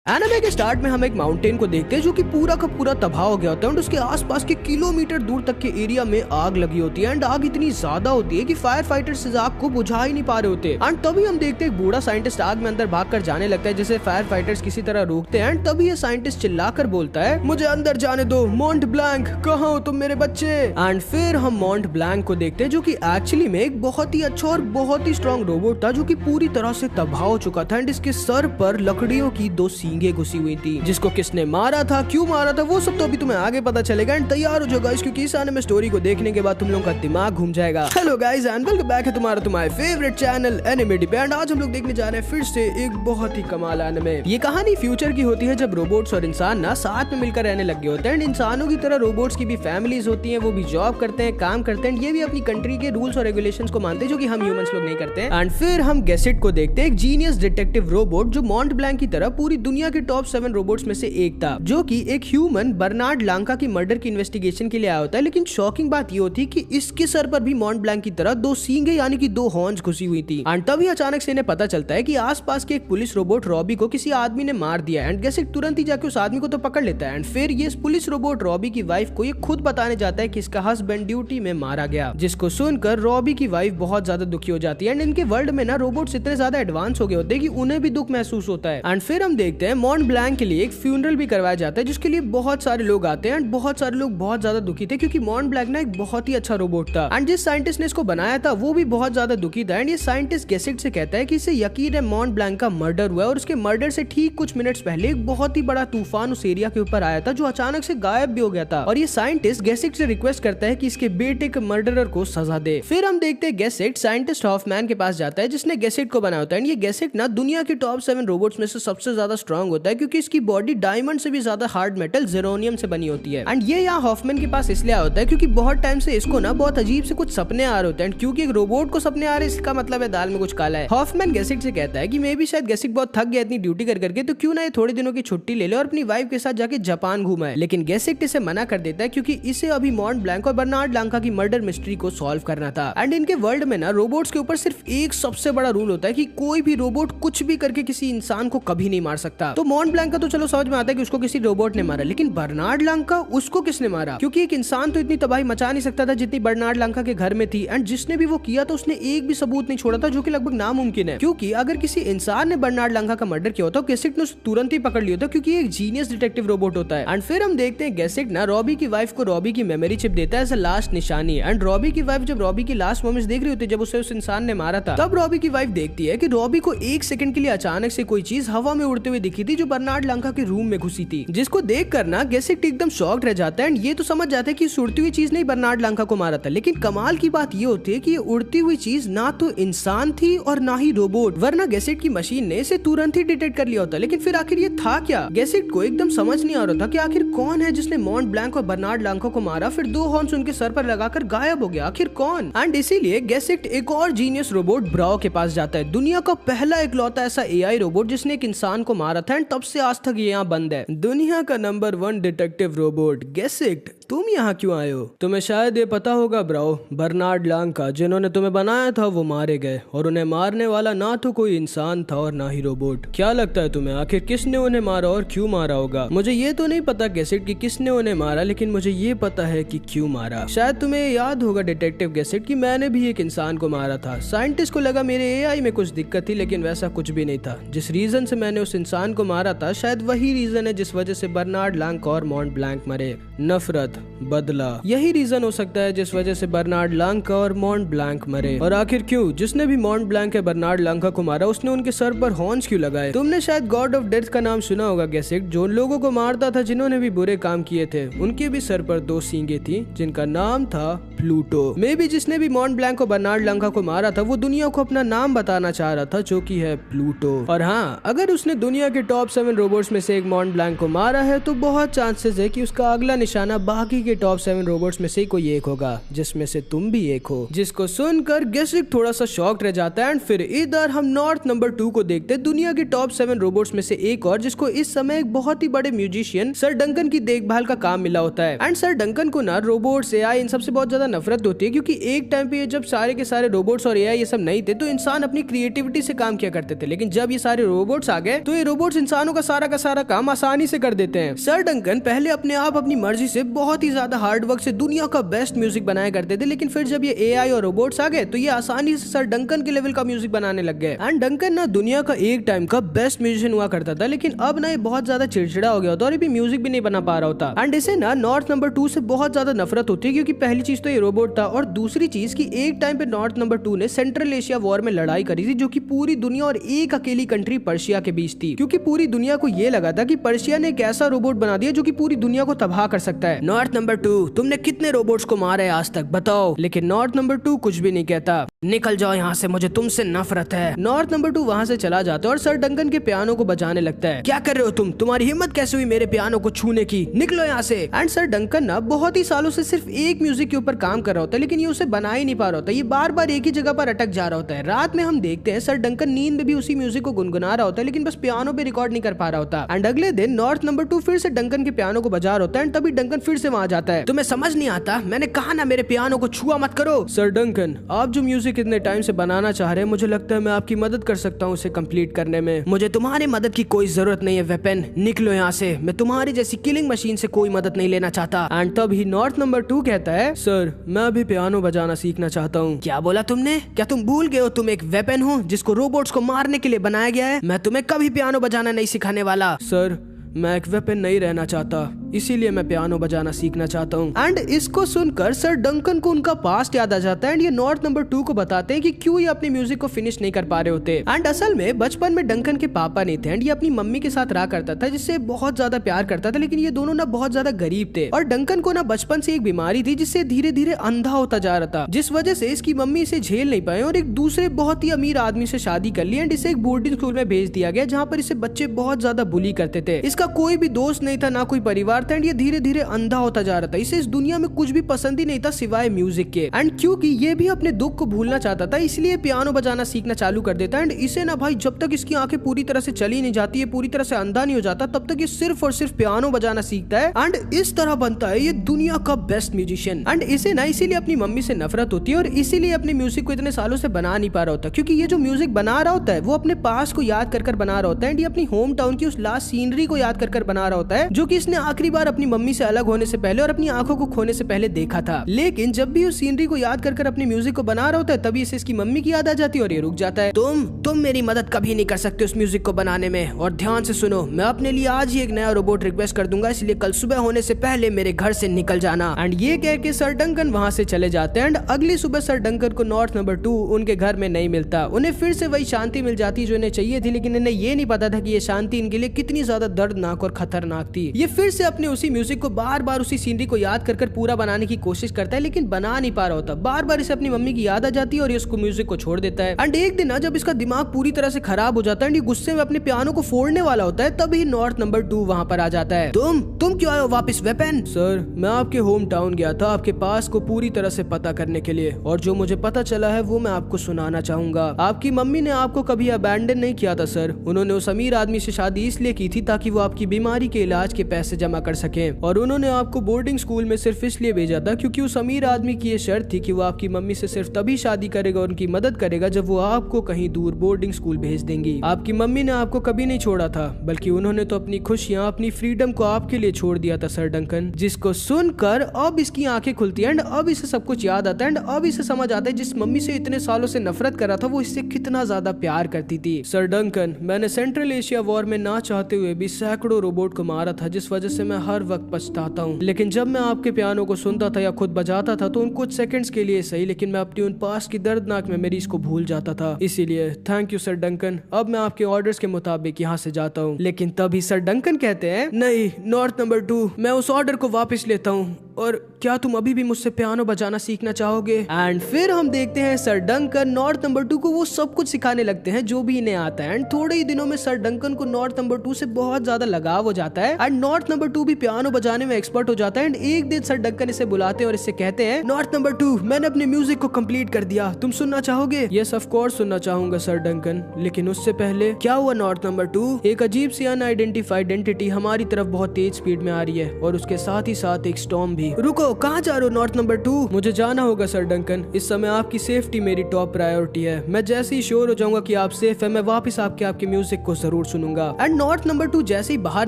Anime के start में हम एक माउंटेन को देखते हैं जो कि पूरा का पूरा तबाह हो गया होता है एंड उसके आसपास के किलोमीटर दूर तक के एरिया में आग लगी होती है एंड आग इतनी ज्यादा होती है कि फायर फाइटर्स इस आग को बुझा ही नहीं पा रहे होते। एंड तभी हम देखते हैं एक बूढ़ा साइंटिस्ट आग में अंदर भागकर जाने लगता है जिसे फायर फाइटर्स किसी तरह रोकते हैं। एंड तभी ये साइंटिस्ट चिल्लाकर बोलता है, मुझे अंदर जाने दो, मॉन्ट ब्लैंक कहाँ हो तुम मेरे बच्चे। एंड फिर हम मॉन्ट ब्लैंक को देखते हैं जो कि एक्चुअली में एक बहुत ही अच्छा और बहुत ही स्ट्रॉन्ग रोबोट था जो कि पूरी तरह से तबाह हो चुका था एंड इसके सर पर लकड़ियों की 2 सींगे घुसी हुई थी। जिसको किसने मारा था, क्यों मारा था, वो सब तो अभी तुम्हें आगे पता चलेगा। एंड तैयार हो जाओ गाइस क्योंकि इस एनिमे स्टोरी को देखने के बाद तुम लोगों का दिमाग घूम जाएगा। Hello guys and welcome back है तुम्हारा favourite channel anime dip. And आज हम लोग देखने जा रहे हैं फिर से एक बहुत ही कमाल एनिमे। ये कहानी फ्यूचर की होती है जब रोबोट्स और इंसान ना साथ में मिलकर रहने लगे होते हैं एंड इंसानों की तरह रोबोट्स की भी फैमिलीज होती हैं, वो भी जॉब करते हैं, काम करते हैं, ये भी अपनी कंट्री के रूल्स और रेगुलेशंस को मानते हैं जो कि हम ह्यूमंस लोग नहीं करते हैं। एंड फिर हम गेसिट को देखते हैं, एक जीनियस डिटेक्टिव रोबोट जो मॉन्ट ब्लैंक की तरह पूरी दुनिया के टॉप 7 रोबोट्स में से एक था, जो कि एक ह्यूमन बर्नार्ड लांका की मर्डर की इन्वेस्टिगेशन के लिए आया होता है। लेकिन शॉकिंग बात ये होती है कि इसके सर पर भी मॉन्ट ब्लैंक की तरह 2 सींगे यानी कि 2 हॉर्न्स घुसी हुई थी। एंड तभी अचानक से इन्हें पता चलता है कि आसपास के एक पुलिस रोबोट रॉबी को किसी आदमी ने मार दिया। एंड गेसिट तुरंत ही जाके उस आदमी को तो पकड़ लेता है। एंड फिर ये पुलिस रोबोट रॉबी की वाइफ को ये खुद बताने जाता है कि इसका हस्बैंड ड्यूटी में मारा गया, जिसको सुनकर रॉबी की वाइफ बहुत ज्यादा दुखी हो जाती है। एंड इनके वर्ल्ड में ना रोबोट्स इतने ज्यादा एडवांस हो गए होते हैं कि उन्हें भी दुख महसूस होता है। एंड फिर हम देखते हैं मॉन्ट ब्लैंक के लिए एक फ्यूनरल भी करवाया जाता है जिसके लिए बहुत सारे लोग आते हैं एंड बहुत सारे लोग बहुत ज्यादा दुखी थे क्योंकि मॉन्ट ब्लैंक ना एक बहुत ही अच्छा रोबोट था एंड जिस साइंटिस्ट ने इसको बनाया था वो भी बहुत ज्यादा दुखी था। एंड ये साइंटिस्ट गेसिट से कहता है कि इसे यकीन है मॉन्ट ब्लैंक का मर्डर हुआ है और उसके मर्डर से ठीक कुछ मिनट्स पहले एक बहुत ही बड़ा तूफान उस एरिया के ऊपर आया था जो अचानक से गायब भी हो गया था। और ये साइंटिस्ट गेसिट से रिक्वेस्ट करता है कि इसके बेटे के मर्डरर को सजा दे। फिर हम देखते हैं गेसिट साइंटिस्ट हॉफमैन के पास जाता है जिसने गेसिट को बनाया होता है। ये गेसिट ना दुनिया के टॉप 7 रोबोट्स में से सबसे ज्यादा स्ट्रॉन्ग होता है क्योंकि इसकी बॉडी डायमंड से भी ज्यादा हार्ड मेटल जेरोनियम से बनी होती है। एंड ये यहाँ हॉफमैन के पास इसलिए आया होता है क्योंकि बहुत टाइम से इसको ना बहुत अजीब से कुछ सपने आ रहे होते हैं। क्योंकि एक रोबोट को सपने आ रहे इसका मतलब है दाल में कुछ काला है। हॉफमैन गेसिट से कहता है कि मे भी शायद गेसिट बहुत थक गया इतनी ड्यूटी कर करके, तो क्यों ना ये थोड़े दिनों की छुट्टी ले ले और अपनी वाइफ के साथ जाके जापान घुमाए। लेकिन गेसिट इसे मना कर देता है क्योंकि इसे अभी मॉन्ट ब्लैंक और बर्नार्ड लांका की मर्डर मिस्ट्री को सॉल्व करना था। एंड इनके वर्ल्ड में ना रोबोट्स के ऊपर सिर्फ एक सबसे बड़ा रूल होता है कि कोई भी रोबोट कुछ भी करके किसी इंसान को कभी नहीं मार सकता। तो मॉन्ट ब्लैंक का तो चलो समझ में आता है कि उसको किसी रोबोट ने मारा, लेकिन बर्नार्ड लांका उसको किसने मारा? क्योंकि एक इंसान तो इतनी तबाही मचा नहीं सकता था जितनी बर्नार्ड लांका के घर में थी। एंड जिसने भी वो किया था उसने एक भी सबूत नहीं छोड़ा था जो कि लगभग नामुमकिन है। क्योंकि अगर किसी इंसान ने बर्नार्ड लांका का मर्डर किया होता तो गेसिट ने उसे तुरंत ही पकड़ लिया होता क्योंकि एक जीनियस डिटेक्टिव रोबोट होता है। एंड फिर हम देखते हैं गेसिट ना रॉबी की वाइफ को रॉबी की मेमोरी चिप देता है एज अ लास्ट निशानी। एंड रॉबी की वाइफ जब रॉबी की लास्ट मोमेंट्स देख रही होती है जब उसे उस इंसान ने मारा था, तब रॉबी की वाइफ देखती है कि रॉबी को 1 सेकंड के लिए अचानक से कोई चीज हवा में उड़ते हुए दिखी थी जो बर्नार्ड लांका के रूम में घुसी थी, जिसको देख कर ना गेसिट एकदम शॉक्ड रह जाता है। एंड ये तो समझ जाता है कि इस उड़ती हुई चीज ने बर्नार्ड लांका को मारा था। लेकिन कमाल की बात ये होती है कि ये उड़ती हुई चीज ना तो इंसान थी और ना ही रोबोट, वरना गेसिट की मशीन ने इसे तुरंत ही डिटेक्ट कर लिया होता। लेकिन फिर आखिर ये था क्या? गेसिट को एकदम समझ नहीं आ रहा था कि आखिर कौन है जिसने मॉन्ट ब्लैंक और बर्नार्ड लांका को मारा, फिर 2 हॉर्न्स उनके सर पर लगाकर गायब हो गया, आखिर कौन? एंड इसीलिए गेसिट एक और जीनियस रोबोट ब्राओ के पास जाता है, दुनिया का पहला इकलौता ऐसा एआई रोबोट जिसने एक इंसान को मारा था। एंड तब से आज तक ये यहाँ बंद है। दुनिया का नंबर 1 डिटेक्टिव रोबोट गेसिट, तुम यहाँ क्यों आए हो? तुम्हें शायद ये पता होगा ब्राओ, बर्नार्ड लांका जिन्होंने तुम्हें बनाया था वो मारे गए और उन्हें मारने वाला ना तो कोई इंसान था और ना ही रोबोट। क्या लगता है तुम्हें आखिर किसने उन्हें मारा और क्यों मारा होगा? मुझे ये तो नहीं पता गेसिट कि किसने उन्हें मारा, लेकिन मुझे ये पता है कि क्यों मारा। शायद तुम्हें याद होगा डिटेक्टिव गेसिट कि मैंने भी एक इंसान को मारा था। साइंटिस्ट को लगा मेरे एआई में कुछ दिक्कत थी, लेकिन वैसा कुछ भी नहीं था। जिस रीजन से मैंने उस इंसान को मारा था शायद वही रीजन है जिस वजह से बर्नार्ड लांका और मॉन्ट ब्लैंक मरे। नफरत, बदला, यही रीजन हो सकता है जिस वजह से बर्नार्ड लांका और मॉन्ट ब्लैंक मरे। और आखिर क्यों? जिसने भी मॉन्ट ब्लैंक या बर्नार्ड लांका को मारा उसने उनके सर पर हॉर्न्स क्यों लगाए? तुमने शायद गॉड ऑफ डेथ का नाम सुना होगा गेसिट, जो उन लोगों को मारता था जिन्होंने भी बुरे काम किए थे। उनके भी सर पर 2 सींगे थी जिनका नाम था प्लूटो। मे बी जिसने भी मॉन्ट ब्लैंक और बर्नार्ड लांका को मारा था वो दुनिया को अपना नाम बताना चाह रहा था जो कि है प्लूटो। और हाँ, अगर उसने दुनिया के टॉप 7 रोबोट्स में से एक मॉन्ट ब्लैंक को मारा है तो बहुत चांसेस है कि उसका अगला निशाना बाकी बाकी के टॉप 7 रोबोट्स में से कोई एक होगा, जिसमें से तुम भी एक हो। जिसको सुनकर गेसिक थोड़ा सा शॉक्ड रह जाता है। एंड फिर इधर हम नॉर्थ नंबर 2 को देखते हैं, दुनिया के टॉप 7 रोबोट्स में से एक और, जिसको इस समय एक बहुत ही बड़े म्यूजिशियन सर डंकन की देखभाल का काम मिला होता है। एंड सर डंकन को ना रोबोट्स, एआई इन सबसे बहुत ज्यादा नफरत होती है, क्योंकि एक टाइम पे जब सारे के सारे रोबोट्स और एआई ये सब नहीं थे तो इंसान अपनी क्रिएटिविटी से काम किया करते थे, लेकिन जब ये सारे रोबोट्स आ गए तो ये रोबोट्स इंसानों का सारा काम आसानी से कर देते हैं। सर डंकन पहले अपने आप अपनी मर्जी से बहुत ही ज्यादा हार्ड वर्क से दुनिया का बेस्ट म्यूजिक बनाया करते थे, लेकिन फिर जब ये एआई और रोबोट्स आ गए तो ये आसानी से सर डंकन के लेवल का म्यूजिक बनाने लग गए। एंड डंकन ना दुनिया का एक टाइम का बेस्ट म्यूजिशियन हुआ करता था, लेकिन अब ना ये बहुत ज्यादा चिड़चिड़ा हो गया होता और ये भी म्यूजिक भी नहीं बना पा रहा होता। एंड इसे ना नॉर्थ नंबर 2 से बहुत ज्यादा नफरत होती है, क्योंकि पहली चीज तो ये रोबोट था और दूसरी चीज कि एक टाइम पे नॉर्थ नंबर 2 ने सेंट्रल एशिया वॉर में लड़ाई करी थी, जो कि पूरी दुनिया और एक अकेली कंट्री पर्शिया के बीच थी, क्योंकि पूरी दुनिया को ये लगा था कि पर्शिया ने एक ऐसा रोबोट बना दिया जो कि पूरी दुनिया को तबाह कर सकता है। नॉर्थ नंबर 2, तुमने कितने रोबोट्स को मारा है आज तक, बताओ। लेकिन नॉर्थ नंबर 2 कुछ भी नहीं कहता। निकल जाओ यहाँ से, मुझे तुमसे नफरत है। नॉर्थ नंबर 2 वहाँ से चला जाता है और सर डंकन के पियानो को बजाने लगता है। क्या कर रहे हो तुम, तुम्हारी हिम्मत कैसे हुई मेरे पियानो को छूने की, निकलो यहाँ से। एंड सर डंकन ना बहुत ही सालों से सिर्फ एक म्यूजिक के ऊपर काम कर रहा होता है, लेकिन ये उसे बना ही नहीं पा रहा होता, ये बार बार एक ही जगह पर अटक जा रहा होता है। रात में हम देखते हैं सर डंकन नींद में भी उसी म्यूजिक को गुनगुना रहा होता है, लेकिन बस पियानो पे रिकॉर्ड नहीं कर पा रहा होता। एंड अगले दिन नॉर्थ नंबर 2 फिर से डंकन के पियानो को बजा रहा होता है, एंड तभी डंकन फिर से वहां जाता है। तुम्हें समझ नहीं आता, मैंने कहा ना मेरे पियानो को छुआ मत करो। सर डंकन, आप जो म्यूजिक इतने टाइम से बनाना चाह रहे हैं, मुझे लगता है मैं आपकी मदद कर सकता हूँ उसे कंप्लीट करने में। मुझे तुम्हारी मदद की कोई जरूरत नहीं है वेपन, निकलो यहाँ से, मैं तुम्हारी जैसी किलिंग मशीन से कोई मदद नहीं लेना चाहता। एंड तभी नॉर्थ नंबर 2 कहता है, सर मैं भी पियानो बजाना सीखना चाहता हूँ। क्या बोला तुमने, क्या तुम भूल गए हो तुम एक वेपन हो जिसको रोबोट्स को मारने के लिए बनाया गया है? मैं तुम्हें कभी पियानो बजाना नहीं सिखाने वाला। सर मैं एक वेपन नहीं रहना चाहता, इसीलिए मैं पियानो बजाना सीखना चाहता हूँ। एंड इसको सुनकर सर डंकन को उनका पास्ट याद आ जाता है, एंड ये नॉर्थ नंबर 2 को बताते हैं कि क्यों ये अपने म्यूजिक को फिनिश नहीं कर पा रहे होते। एंड असल में बचपन में डंकन के पापा नहीं थे, एंड ये अपनी मम्मी के साथ रहा करता था, जिससे बहुत ज्यादा प्यार करता था, लेकिन ये दोनों ना बहुत ज्यादा गरीब थे। और डंकन को ना बचपन से एक बीमारी थी जिससे धीरे धीरे अंधा होता जा रहा था, जिस वजह से इसकी मम्मी इसे झेल नहीं पाए और एक दूसरे बहुत ही अमीर आदमी से शादी कर ली, एंड इसे एक बोर्डिंग स्कूल में भेज दिया गया, जहाँ पर इसे बच्चे बहुत ज्यादा बुली करते थे। इसका कोई भी दोस्त नहीं था, ना कोई परिवार था, एंड ये धीरे धीरे अंधा होता जा रहा था। इसे इस दुनिया में कुछ भी पसंद ही नहीं था सिवाय म्यूजिक के। एंड क्योंकि ये भी अपने दुख को भूलना चाहता था, इसलिए पियानो बजाना सीखना चालू कर देता है। एंड इसे ना भाई जब तक इसकी आंखें पूरी तरह से चली नहीं जाती है, पूरी तरह से अंधा नहीं हो जाता, तब तक ये सिर्फ और सिर्फ पियानो बजाना सीखता है, एंड इस तरह बनता है ये दुनिया का बेस्ट म्यूजिशियन। एंड इसे ना इसीलिए अपनी मम्मी से नफरत होती है और इसीलिए अपने म्यूजिक को इतने सालों से बना नहीं पा रहा होता, क्योंकि ये जो म्यूजिक बना रहा होता है वो अपने पास को याद कर बना रहा होता है, एंड ये अपनी होम टाउन की उस लास्ट सीनरी को याद कर बना रहा होता है, जो कि इसने आखिरी बार अपनी मम्मी से अलग होने से पहले और अपनी आंखों को खोने से पहले देखा था। लेकिन जब भी उस सीनरी को याद कर अपने म्यूजिक को बना रहा होता है, तभी इसे इसकी मम्मी की याद आ जाती है और ये रुक जाता है। तुम मेरी मदद कभी नहीं कर सकते उस म्यूजिक को बनाने में, और ध्यान से सुनो, मैं अपने लिए आज ही एक नया रोबोट रिक्वेस्ट कर दूंगा, इसलिए कल सुबह होने से पहले मेरे घर से निकल जाना। एंड ये कह के सर डंकन वहाँ से चले जाते हैं। एंड अगली सुबह सर डंकन को नॉर्थ नंबर 2 उनके घर में नहीं मिलता। उन्हें फिर से वही शांति मिल जाती जो इन्हें चाहिए थी, लेकिन इन्हें ये नहीं पता था कि ये शांति इनके लिए कितनी ज्यादा दर्दनाक और खतरनाक थी। ये फिर से अपने उसी म्यूजिक को बार बार उसी सीनरी को याद कर पूरा बनाने की कोशिश करता है, लेकिन बना नहीं पा रहा होता। बार बार इसे अपनी मम्मी की याद आ जाती है और ये उसको म्यूजिक को छोड़ देता है। एंड एक दिन जब इसका दिमाग पूरी तरह से खराब हो जाता है, ये गुस्से में अपने पियानो को फोड़ने वाला होता है, तभी नॉर्थ नंबर 2 वहाँ पर आ जाता है। तुम क्यों आए हो वापस वेपन? सर मैं आपके होम टाउन गया था आपके पास को पूरी तरह से पता करने के लिए, और जो मुझे पता चला है वो मैं आपको सुनाना चाहूंगा। आपकी मम्मी ने आपको कभी अबैंडन नहीं किया था सर, उन्होंने उस अमीर आदमी से शादी इसलिए की थी ताकि वो आपकी बीमारी के इलाज के पैसे जमा कर सके, और उन्होंने आपको बोर्डिंग स्कूल में सिर्फ इसलिए भेजा था क्योंकि उस अमीर आदमी की ये शर्त थी कि वो आपकी मम्मी से सिर्फ तभी शादी करेगा और उनकी मदद करेगा जब वो आपको कहीं दूर बोर्डिंग स्कूल भेज देंगी। आपकी मम्मी ने आपको कभी नहीं छोड़ा था, बल्कि उन्होंने तो अपनी खुशियां, अपनी फ्रीडम को आपके लिए छोड़ दिया था सर डंकन। जिसको सुनकर अब इसकी आंखें खुलती है, एंड अब इसे सब कुछ याद आता है, एंड अब इसे समझ आता है जिस मम्मी से इतने सालों से नफरत कर रहा था वो इससे कितना ज्यादा प्यार करती थी। सर डंकन, मैंने सेंट्रल एशिया वॉर में ना चाहते हुए भी सैकड़ों रोबोट को मारा था, जिस वजह से मैं हर वक्त पछताता हूँ। लेकिन जब मैं आपके पियानो को सुनता था या खुद बजाता था तो उन कुछ सेकंड्स के लिए सही, लेकिन मैं अपनी उन पास की दर्दनाक मेमोरीज को भूल जाता था। इसीलिए थैंक यू सर डंकन, अब मैं आपके ऑर्डर्स के मुताबिक यहाँ से जाता हूँ। लेकिन तभी सर डंकन कहते हैं, नहीं नॉर्थ नंबर 2, मैं उस ऑर्डर को वापस लेता हूँ। और क्या तुम अभी भी मुझसे पियानो बजाना सीखना चाहोगे? एंड फिर हम देखते हैं सर डंकन नॉर्थ नंबर 2 को वो सब कुछ सिखाने लगते हैं जो भी इन्हें आता है। एंड थोड़े ही दिनों में सर डंकन को नॉर्थ नंबर 2 से बहुत ज्यादा लगाव हो जाता है एंड नॉर्थ नंबर 2 भी पियानो बजाने में एक्सपर्ट हो जाता है। एंड एक दिन सर डंकन इसे बुलाते हैं और इससे कहते हैं, नॉर्थ नंबर 2, मैंने अपने म्यूजिक को कंप्लीट कर दिया, तुम सुनना चाहोगे? यस ऑफ कोर्स सुनना चाहूंगा सर डंकन, लेकिन उससे पहले क्या हुआ नॉर्थ नंबर 2? एक अजीब सी अनआइडेंटिफाइड एंटिटी हमारी तरफ बहुत तेज स्पीड में आ रही है और उसके साथ ही साथ एक स्टॉर्म भी। रुको, कहाँ जा रहे हो नॉर्थ नंबर 2? मुझे जाना होगा सर डंकन, इस समय आपकी सेफ्टी मेरी टॉप प्रायोरिटी है। मैं जैसे ही श्योर हो जाऊंगा कि आप सेफ है, मैं वापस आपके म्यूजिक को जरूर सुनूंगा। एंड नॉर्थ नंबर 2 जैसे ही बाहर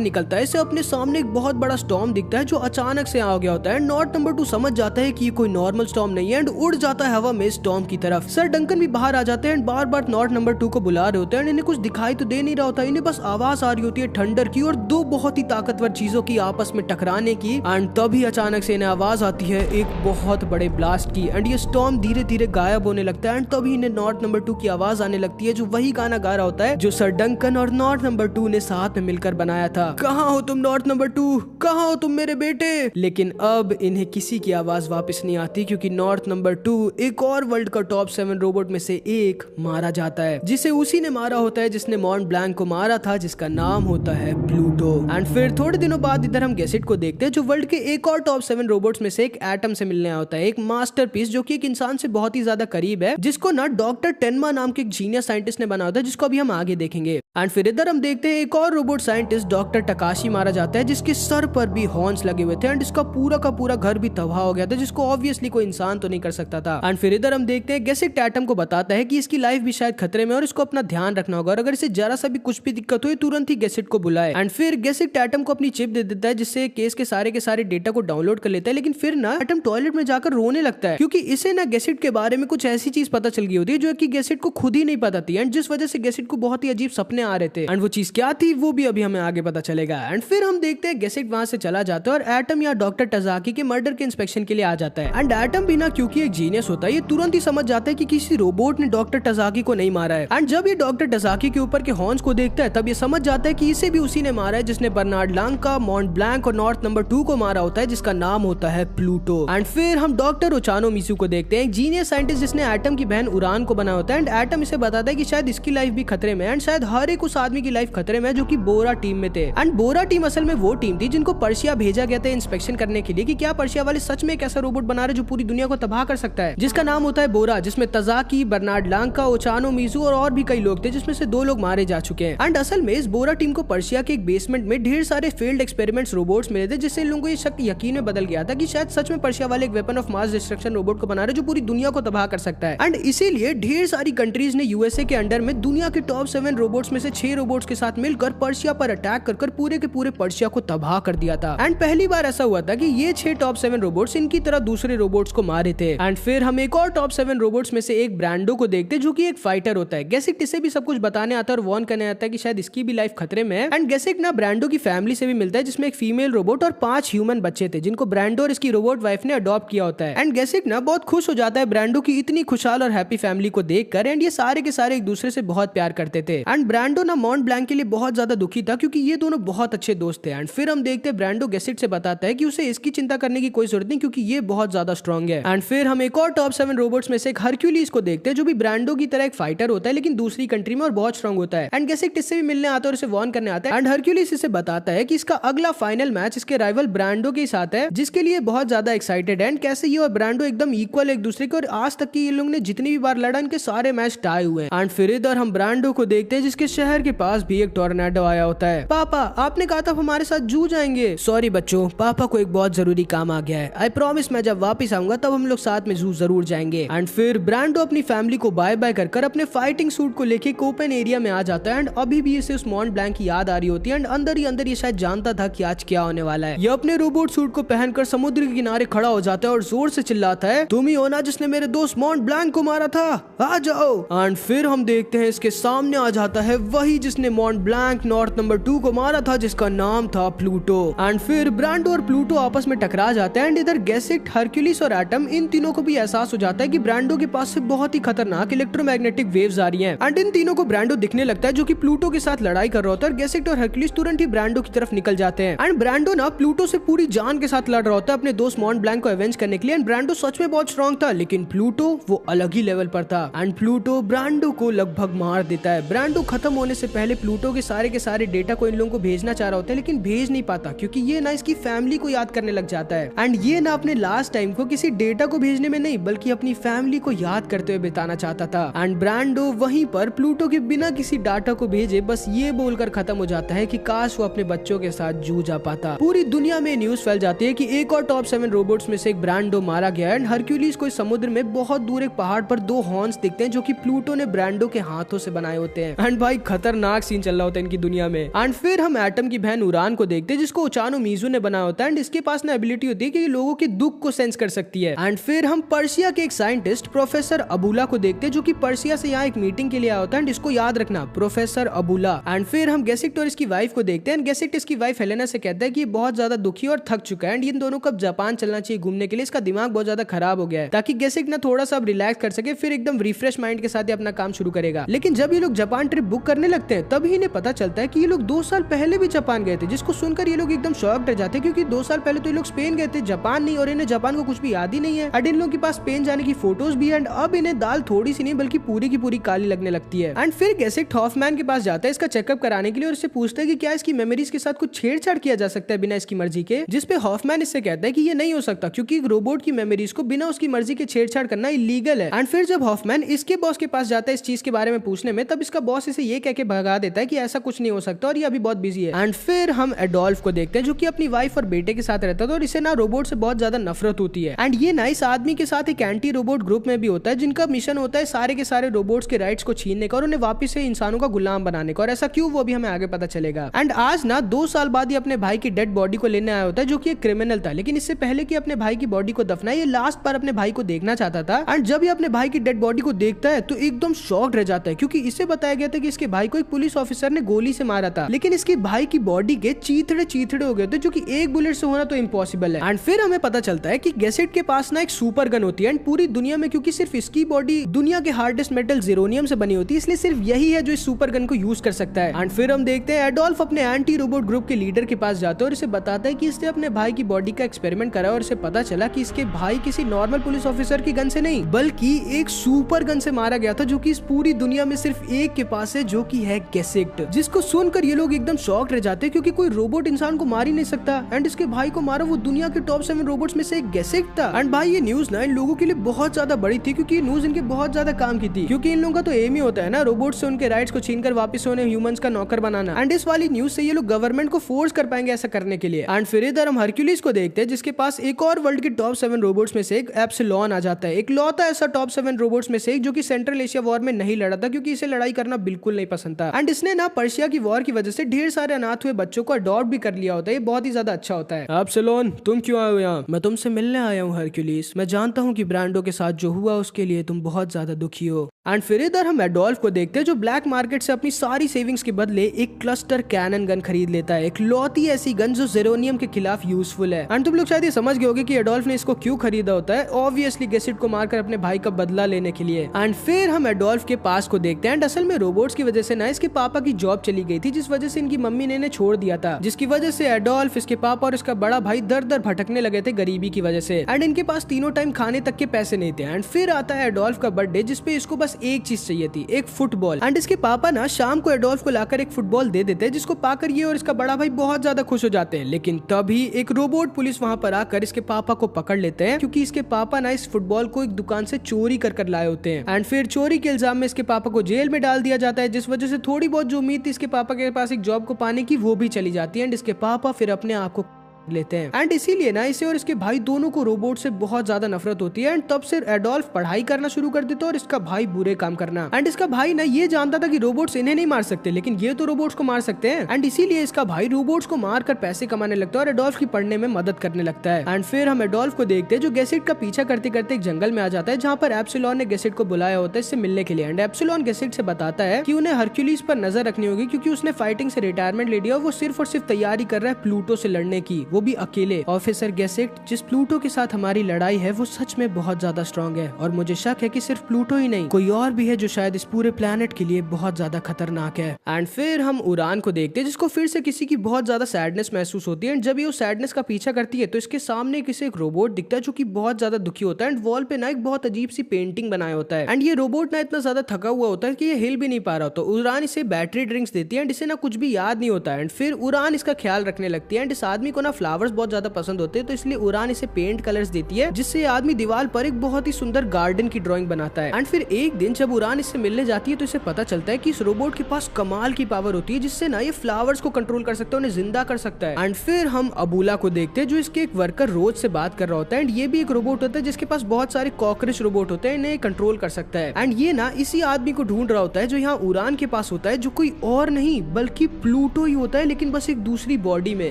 निकलता है, इसे अपने सामने एक बहुत बड़ा स्टॉर्म दिखता है जो अचानक से आ गया होता है। नॉर्थ नंबर 2 समझ जाता है कि ये कोई नॉर्मल स्टॉर्म नहीं है एंड उड़ जाता है हवा में स्टॉर्म की तरफ। सर डंकन भी बाहर आ जाते हैं and bar bar north number 2 को बुला रहे होते हैं। इन्हें कुछ दिखाई तो दे नहीं रहा होता, इन्हें बस आवाज आ रही होती है थंडर की और दो बहुत ही ताकतवर चीजों की आपस में टकराने की। एंड तभी अचानक से इन्हें आवाज आती है एक बहुत बड़े ब्लास्ट की एंड ये स्टॉर्म धीरे धीरे गायब होने लगता है। एंड तभी इन्हें नॉर्थ नंबर 2 की आवाज आने लगती है जो वही गाना गा रहा होता है जो सर डंकन और नॉर्थ नंबर 2 ने साथ में मिलकर बनाया था। कहाँ हो तुम नॉर्थ नंबर 2? कहाँ हो तुम मेरे बेटे? लेकिन अब इन्हें किसी की आवाज वापस नहीं आती क्योंकि नॉर्थ नंबर 2 एक और वर्ल्ड का टॉप 7 रोबोट में से एक मारा जाता है, जिसे उसी ने मारा होता है जिसने मॉन्ट ब्लैंक को मारा था, जिसका नाम होता है प्लूटो। एंड फिर थोड़े दिनों बाद इधर हम गैसेट को देखते हैं जो वर्ल्ड के एक और टॉप 7 रोबोट्स में से एक एटम से मिलने आया होता है, एक मास्टरपीस जो कि एक इंसान से बहुत ही ज्यादा करीब है, जिसको ना डॉक्टर टेनमा नाम के एक जीनियस साइंटिस्ट ने बनाया होता है, जिसको अभी हम आगे देखेंगे। एंड फिर इधर हम देखते हैं एक और रोबोट साइंटिस्ट डॉक्टर टकाशी मारा जाता है, जिसके सर पर भी हॉर्न्स लगे हुए थे एंड इसका पूरा का पूरा घर भी तबाह हो गया था, जिसको ऑब्वियसली कोई इंसान तो नहीं कर सकता था। एंड फिर इधर हम देखते हैं गैसेट एटम को बताता है कि इसकी लाइफ भी शायद खतरे में और इसको अपना ध्यान रखना होगा और अगर इसे जरा सा भी कुछ भी दिक्कत हो तुरंत ही गैसेट को बुलाए। एंड फिर गैसेट एटम को अपनी चिप दे देता है जिससे केस के सारे डेटा को डाउनलोड कर लेता है। लेकिन फिर ना एटम टॉयलेट में जाकर रोने लगता है क्योंकि इसे ना गैसेट के बारे में कुछ ऐसी चीज पता चल गई होती है जो कि गैसेट को खुद ही नहीं पता थी एंड जिस वजह से गैसेट को बहुत ही अजीब सपने आ रहे थे। एंड वो चीज क्या थी वो भी अभी हमें आगे पता चलेगा। एंड फिर हम देखते हैं गैसेट वहां से चला जाता है और एटम या डॉक्टर टजाकी के मर्डर के इंस्पेक्शन के लिए आ जाता है। एंड एटम भी ना क्योंकि एक जीनियस होता है ये तुरंत ही समझ जाता है कि किसी रोबोट ने डॉक्टर टजाकी को नहीं मारा है। एंड जब ये डॉक्टर टजाकी के ऊपर के हॉर्न्स को देखता है तब ये समझ जाता है कि इसे भी उसी ने मारा है जिसने बर्नार्ड लांका, मॉन्ट ब्लैंक और नॉर्थ नंबर 2 को मारा होता है, जिसका नाम होता है प्लूटो। एंड फिर हम डॉक्टर ओचानो मिसू को देखते हैं, एक जीनियस साइंटिस्ट जिसने एटम की बहन उरान को बनाया होता है। एंड एटम इसे बताता है कि शायद इसकी लाइफ भी खतरे में है एंड शायद हर एक उस आदमी की लाइफ खतरे में है जो कि बोरा टीम में थे। एंड बोरा टीम असल में वो टीम थी जिनको पर्शिया भेजा गया था इंस्पेक्शन करने के लिए कि क्या पर्शिया वाले सच में एक ऐसा रोबोट बना रहे जो पूरी दुनिया को तबाह कर सकता है, जिसका नाम होता है बोरा, जिसमें तजाकी, बर्नार्ड लांका, ओचानो मिसू और भी कई लोग थे, जिसमें से 2 लोग मारे जा चुके हैं। एंड असल में इस बोरा टीम को पर्शिया के एक बेसमेंट में ढेर सारे फेल्ड एक्सपेरिमेंट्स रोबोट्स मिले थे, जिससे इन लोगों को ये शक यकीन में बदल गया था कि शायद सच में पर्शिया वाले एक weapon of mass destruction robot को बना रहे जो पूरी दुनिया को तबाह कर सकता है। एंड इसीलिए ढेर सारी कंट्रीज ने यूएसए के अंडर में दुनिया के टॉप 7 रोबोट्स में से 6 रोबोट्स के साथ मिलकर पर्शिया पर अटैक कर पूरे के पूरे पर्शिया को तबाह कर दिया था। एंड पहली बार ऐसा हुआ था कि ये 6 टॉप 7 रोबोट्स इनकी तरह दूसरे रोबोट्स को मारे थे। एंड फिर हम एक और टॉप 7 रोबोट्स में से एक ब्रांडो को देखते हैं जो कि एक फाइटर होता है। गैसिक इसे भी सब कुछ बताने आता है और वार्न करने आता है कि शायद इसकी भी लाइफ खतरे में है। एंड गैसिक ना ब्रांडो की फैमिली से भी मिलता है जिसमें एक फीमेल रोबोट और 5 ह्यूमन बच्चे थे जिनको ब्रांडो और इसकी रोबोट वाइफ ने अडॉप्ट किया होता है। एंड गैसिक ना बहुत खुश हो जाता है ब्रांडो की इतनी खुशहाल और हैप्पी फैमिली को देखकर। एंड ये सारे के सारे एक दूसरे से बहुत प्यार करते थे। एंड ब्रांडो ना मॉन्ट ब्लैंक के लिए बहुत ज्यादा दुखी था क्योंकि ये दोनों बहुत अच्छे दोस्त थे। एंड फिर हम देखते हैं ब्रांडो गैसिट से बताता है कि उसे इसकी चिंता करने की कोई जरूरत नहीं क्योंकि ये बहुत ज्यादा स्ट्रॉन्ग है। एंड फिर हम एक और टॉप 7 रोबोट्स में से एक हरक्यूलिस को देखते हैं जो भी ब्रांडो की तरह एक फाइटर होता है लेकिन दूसरी कंट्री में और बहुत स्ट्रॉन्ग होता है। एंड गैसिट इससे भी मिलने आता है और इसे वार्न करने आता है। एंड हरक्यूलिस इसे बताता है कि इसका अगला फाइनल मैच इसके राइवल ब्रांडो के साथ है जिसके लिए बहुत ज्यादा एक्साइटेड है। एंड कैसे ये और ब्रांडो एकदम इक्वल एक दूसरे के और आज तक की ये लोग ने जितनी भी बार लड़ा इनके सारे मैच टाई हुए हैं। एंड फिर इधर हम ब्रांडो को देखते हैं जिसके शहर के पास भी एक टोर्नेडो आया होता है। पापा आपने कहा था हमारे साथ जू जाएंगे। सॉरी बच्चों, पापा को एक बहुत जरूरी काम आ गया है। आई प्रॉमिस मैं जब वापस आऊंगा तब हम लोग साथ में जू जरूर जाएंगे। एंड फिर ब्रांडो अपनी फैमिली को बाय बाय कर अपने फाइटिंग सूट को लेके ओपन एरिया में आ जाता है। एंड अभी भी इसे उस मॉन्ट ब्लैंक की याद आ रही होती है। एंड अंदर ही अंदर ये शायद जानता था कि आज क्या होने वाला है। ये अपने रोबोट सूट को पहनकर समुद्र के किनारे खड़ा हो जाता है और जोर से चिल्लाता है, तुम ही हो ना जिसने मेरे दोस्त मॉन्ट ब्लैंक को मारा था, आ जाओ। एंड फिर हम देखते हैं इसके सामने आ जाता है वही जिसने मॉन्ट ब्लैंक नॉर्थ नंबर 2 को मारा था, जिसका नाम था प्लूटो। एंड फिर ब्रांडो और प्लूटो आपस में टकरा जाते हैं। एंड इधर गैसिट, हरक्यूलिस और एटम इन तीनों को भी एहसास हो जाता है कि ब्रांडो के पास से बहुत ही खतरनाक इलेक्ट्रोमैग्नेटिक वेव्स आ रही हैं। एंड इन तीनों को ब्रांडो दिखने लगता है जो कि प्लूटो के साथ लड़ाई कर रहा होता है। गैसिट और हरक्यूलिस तुरंत ही ब्रांडो की तरफ निकल जाते हैं। एंड ब्रांडो ना प्लूटो से पूरी जान के साथ लड़ लड़ रहा होता है अपने दोस्त मॉन्ट ब्लैंक को अवेंज करने के लिए। एंड ब्रांडो सच में बहुत स्ट्रॉन्ग था, लेकिन प्लूटो वो अलग ही लेवल पर था एंड प्लूटो ब्रांडो को लगभग मार देता है। ब्रांडो खत्म होने से पहले प्लूटो के सारे डेटा को इन लोगों को भेजना चाह रहा होता है, लेकिन भेज नहीं पाता क्योंकि ये ना इसकी फैमिली को याद करने लग जाता है। एंड ये ना अपने लास्ट टाइम को किसी डेटा को भेजने में नहीं बल्कि अपनी फैमिली को याद करते हुए बिताना चाहता था। एंड ब्रांडो वहीं पर प्लूटो के बिना किसी डाटा को भेजे बस ये बोलकर खत्म हो जाता है कि काश वो अपने बच्चों के साथ जूझ पाता। पूरी दुनिया में न्यूज फैल जाती है कि एक और टॉप 7 रोबोट्स में से एक ब्रांडो मारा गया। एंड हरक्यूलिस को समुद्र में बहुत दूर एक पहाड़ पर 2 हॉर्न्स दिखते हैं जो कि प्लूटो ने ब्रांडो के हाथों से बनाए होते हैं। एंड भाई खतरनाक सीन चल रहा होता है इनकी दुनिया में। एंड फिर हम एटम की बहन उरान को देखते हैं जिसको ओचानो मिजू ने बनाया होता है। एंड इसके पास ना एबिलिटी होती है कि ये लोगों के दुख को सेंस कर सकती है। एंड फिर हम पर्सिया के एक साइंटिस्ट प्रोफेसर अबुला को देखते हैं जो कि पर्सिया से यहाँ एक मीटिंग के लिए आया होता है। एंड इसको याद रखना, प्रोफेसर अबुला। एंड फिर हम गेसिक्ट और इसकी वाइफ को देखते हैं। गेसिक्ट इसकी वाइफ हेलेना से कहता है कि ये बहुत ज्यादा दुखी और थक चुका है एंड इन दोनों को जापान चलना चाहिए घूमने के लिए, इसका दिमाग बहुत ज्यादा खराब हो गया है, ताकि गेसिक्ट ना थोड़ा सा रिलैक्स कर सके, फिर एकदम रिफ्रेश माइंड के साथ ही अपना काम शुरू करेगा। लेकिन जब ये लोग जापान ट्रिप बुक करने लगते हैं तभी इन्हें पता चलता है कि ये लोग 2 साल पहले भी जापान गए थे, जिसको सुनकर ये लोग एकदम शॉक्ड रह जाते हैं क्योंकि 2 साल पहले तो ये लोग स्पेन गए थे, जापान नहीं, और इन्हें जापान को कुछ भी याद ही नहीं है। एंड इन लोगों के पास स्पेन जाने की फोटोज भी है। एंड अब इन्हें दाल थोड़ी सी नहीं बल्कि पूरी की पूरी काली लगने लगती है। एंड फिर गेसिक्ट हॉफमैन के पास जाता है इसका चेकअप कराने के लिए और इससे पूछता है कि क्या इसकी मेमोरीज के साथ कुछ छेड़छाड़ किया जा सकता है बिना इसकी मर्जी के, जिसपे हॉफमैन इससे कहता है कि ये नहीं हो सकता क्योंकि एक रोबोट की मेमोरीज को बिना उसकी मर्जी के छेड़छाड़ करना इलीगल है। एंड फिर जब हॉफमैन इसके बॉस के पास जाता है इस चीज के बारे में पूछने में, तब इसका बॉस इसे ये कह के भगा देता है कि ऐसा कुछ नहीं हो सकता और ये अभी बहुत बिजी है। एंड फिर हम एडोल्फ को देखते हैं जो कि अपनी वाइफ और बेटे के साथ रहता था और इसे ना रोबोट से बहुत ज्यादा नफरत होती है। एंड ये ना इस आदमी के साथ एक एंटी रोबोट ग्रुप में भी होता है जिनका मिशन होता है सारे के सारे रोबोट्स के राइट्स को छीनने का और उन्हें वापस से इंसानों का गुलाम बनाने का। और ऐसा क्यों वो भी हमें आगे पता चलेगा। एंड आज ना 2 साल बाद ही अपने भाई की डेड बॉडी को लेने आया होता है जो कि एक क्रिमिनल था, लेकिन इससे पहले कि अपने भाई की बॉडी को दफनाए ये लास्ट बार अपने भाई को देखना चाहता था। एंड जब ये अपने भाई की डेड बॉडी को देखता है तो एकदम शॉक्ड रह जाता है क्योंकि इसे बताया गया था कि इसके भाई को एक पुलिस ऑफिसर ने गोली से मारा था, लेकिन इसके भाई की बॉडी के चीथड़े हो गए थे जो कि एक बुलेट से होना तो इम्पॉसिबल है। एंड फिर हमें पता चलता है कि गेसिक्ट के पास ना एक सुपर गन होती है। एंड पूरी दुनिया में क्योंकि सिर्फ इसकी बॉडी दुनिया के हार्डेस्ट मेटल जेरोनियम से बनी होती है, इसलिए सिर्फ यही है जो इस सुपर गन को यूज कर सकता है। एंड फिर हम देखते हैं एडोल्फ अपने एंटी रोबोट ग्रुप के लीडर के पास जाता है और इसे बताता है कि इसने अपने भाई की बॉडी का एक्सपेरिमेंट करा और इसे पता चला कि इसके भाई किसी नॉर्मल पुलिस ऑफिसर की गन से नहीं बल्कि एक सुपर गन से मारा गया था जो कि इस पूरी दुनिया में सिर्फ एक के पास है जो कि है गेसिक्ट। जिसको सुनकर ये लोग एकदम शॉक्ड रह जाते हैं क्योंकि कोई रोबोट इंसान को मार ही नहीं सकता। एंड इसके भाई को मारा वो दुनिया के टॉप 7 रोबोट्स में से एक गेसिक्ट था। एंड भाई ये न्यूज ना इन लोगों के लिए बहुत ज्यादा बड़ी थी क्योंकि ये न्यूज इनके बहुत ज्यादा काम की थी, क्योंकि इन लोगों का तो एम ही होता है ना रोबोट से उनके राइट्स को छीनकर वापस उन्हें ह्यूमंस का नौकर बनाना। एंड इस वाली न्यूज से ये लोग गवर्नमेंट को फोर्स कर पाएंगे ऐसा करने के लिए। एंड फिर इधर हम हरक्यूलिस को देखते हैं जिसके पास एक और वर्ल्ड के टॉप 7 रोबोट्स में से एक एप्सिलॉन आ जाता है। एक लौता ऐसा टॉप 7 रोबोट्स में से एक जो कि सेंट्रल एशिया वॉर में नहीं लड़ा था क्योंकि इसे लड़ाई करना बिल्कुल नहीं पसंद था। एंड इसने ना पर्शिया की वॉर की वजह से ढेर सारे अनाथ हुए बच्चों को अडॉप्ट भी कर लिया होता है। ये बहुत ही ज्यादा अच्छा होता है। एप्सिलॉन तुम क्यों आए हो यहाँ? मैं तुमसे मिलने आया हूँ हरक्यूलिस। मैं जानता हूँ कि ब्रांडो के साथ जो हुआ उसके लिए तुम बहुत ज्यादा दुखी हो। एंड फिर इधर हम एडोल्फ को देखते हैं जो ब्लैक मार्केट से अपनी सारी सेविंग्स के बदले एक क्लस्टर कैनन गन खरीद लेता है, एक लौती ऐसी गन जो जेरोनियम के खिलाफ यूजफुल है। एंड तुम लोग शायद ये समझ गए होगे कि एडोल्फ ने इसको क्यों खरीदा होता है, ऑब्वियसली गेसिक्ट को मारकर अपने भाई का बदला लेने के लिए। एंड फिर हम एडोल्फ के पास को देखते हैं। असल में रोबोट्स की वजह से ना इसके पापा की जॉब चली गई थी जिस वजह से इनकी मम्मी ने इन्हें छोड़ दिया था, जिसकी वजह से एडोल्फ, इसके पापा और इसका बड़ा भाई दर दर भटकने लगे थे गरीबी की वजह से। एंड इनके पास तीनों टाइम खाने तक के पैसे नहीं थे। एंड फिर आता है एडोल्फ का बर्थडे जिसपे इसको बस एक चीज चाहिए थी, एक फुटबॉल। एंड इसके पापा ना शाम को एडोल्फ को लाकर एक फुटबॉल दे देते हैं जिसको पाकर ये और इसका बड़ा भाई बहुत ज्यादा खुश हो जाते हैं। लेकिन तभी एक रोबोट पुलिस वहां पर आकर इसके पापा को पकड़ लेते हैं क्योंकि इसके पापा ना इस फुटबॉल को एक दुकान से चोरी कर लाए होते हैं। एंड फिर चोरी के इल्जाम में इसके पापा को जेल में डाल दिया जाता है, जिस वजह से थोड़ी बहुत जो उम्मीद थी इसके पापा के पास एक जॉब को पाने की वो भी चली जाती है। एंड इसके पापा फिर अपने आप को लेते हैं। एंड इसीलिए ना इसे और इसके भाई दोनों को रोबोट से बहुत ज्यादा नफरत होती है। एंड तब से एडोल्फ पढ़ाई करना शुरू कर देता है और इसका भाई बुरे काम करना। एंड इसका भाई ना ये जानता था कि रोबोट्स इन्हें नहीं मार सकते लेकिन ये तो रोबोट्स को मार सकते हैं। एंड इसीलिए इसका भाई रोबोट्स को मारकर पैसे कमाने लगता है और एडोल्फ की पढ़ने में मदद करने लगता है। एंड फिर हम एडोल्फ को देखते हैं जो गेसिक्ट का पीछा करते करते एक जंगल में आ जाता है जहाँ पर एप्सिलॉन ने गेसिक्ट को बुलाया होता है इससे मिलने के लिए। एंड एप्सिलॉन गेसिक्ट से बताता है कि उन्हें हरक्यूलिस पर नजर रखनी होगी क्योंकि उसने फाइटिंग से रिटायरमेंट ले लिया और वो सिर्फ और सिर्फ तैयारी कर रहा है प्लूटो से लड़ने की। वो भी अकेले। ऑफिसर गेसेट, जिस प्लूटो के साथ हमारी लड़ाई है वो सच में बहुत ज्यादा स्ट्रॉन्ग है और मुझे शक है कि सिर्फ प्लूटो ही नहीं कोई और भी है जो शायद इस पूरे प्लेनेट के लिए बहुत ज्यादा खतरनाक है। एंड फिर हम उरान को देखते हैं जिसको फिर से किसी की बहुत ज्यादा सैडनेस महसूस होती है। एंड जब ये उस सैडनेस का पीछा करती है तो इसके सामने किसी एक रोबोट दिखता है जो कि बहुत ज्यादा दुखी होता है। एंड वॉल पे ना एक बहुत अजीब सी पेंटिंग बनाया होता है। एंड ये रोबोट ना इतना ज्यादा थका हुआ होता है कि ये हिल भी नहीं पा रहा। तो उरान इसे बैटरी ड्रिंक्स देती है एंड इसे ना कुछ भी याद नहीं होता है। एंड फिर उरान इसका ख्याल रखने लगती है। एंड इस आदमी को ना फ्लावर्स बहुत ज्यादा पसंद होते हैं तो इसलिए उरान इसे पेंट कलर्स देती है जिससे आदमी दीवार पर एक बहुत ही सुंदर गार्डन की ड्राइंग बनाता है। एंड फिर एक दिन जब उरान इससे मिलने जाती है तो इसे पता चलता है कि इस रोबोट के पास कमाल की पावर होती है जिससे ना ये फ्लावर्स को कंट्रोल कर सकता है, उन्हें जिंदा कर सकता है। एंड फिर हम अबूला को देखते हैं जो इसके एक वर्कर रोज से बात कर रहा होता है। एंड ये भी एक रोबोट होता है जिसके पास बहुत सारे कॉकरोच रोबोट होते हैं, इन्हें कंट्रोल कर सकता है। एंड ये ना इसी आदमी को ढूंढ रहा होता है जो यहाँ उरान के पास होता है, जो कोई और नहीं बल्कि प्लूटो ही होता है, लेकिन बस एक दूसरी बॉडी में।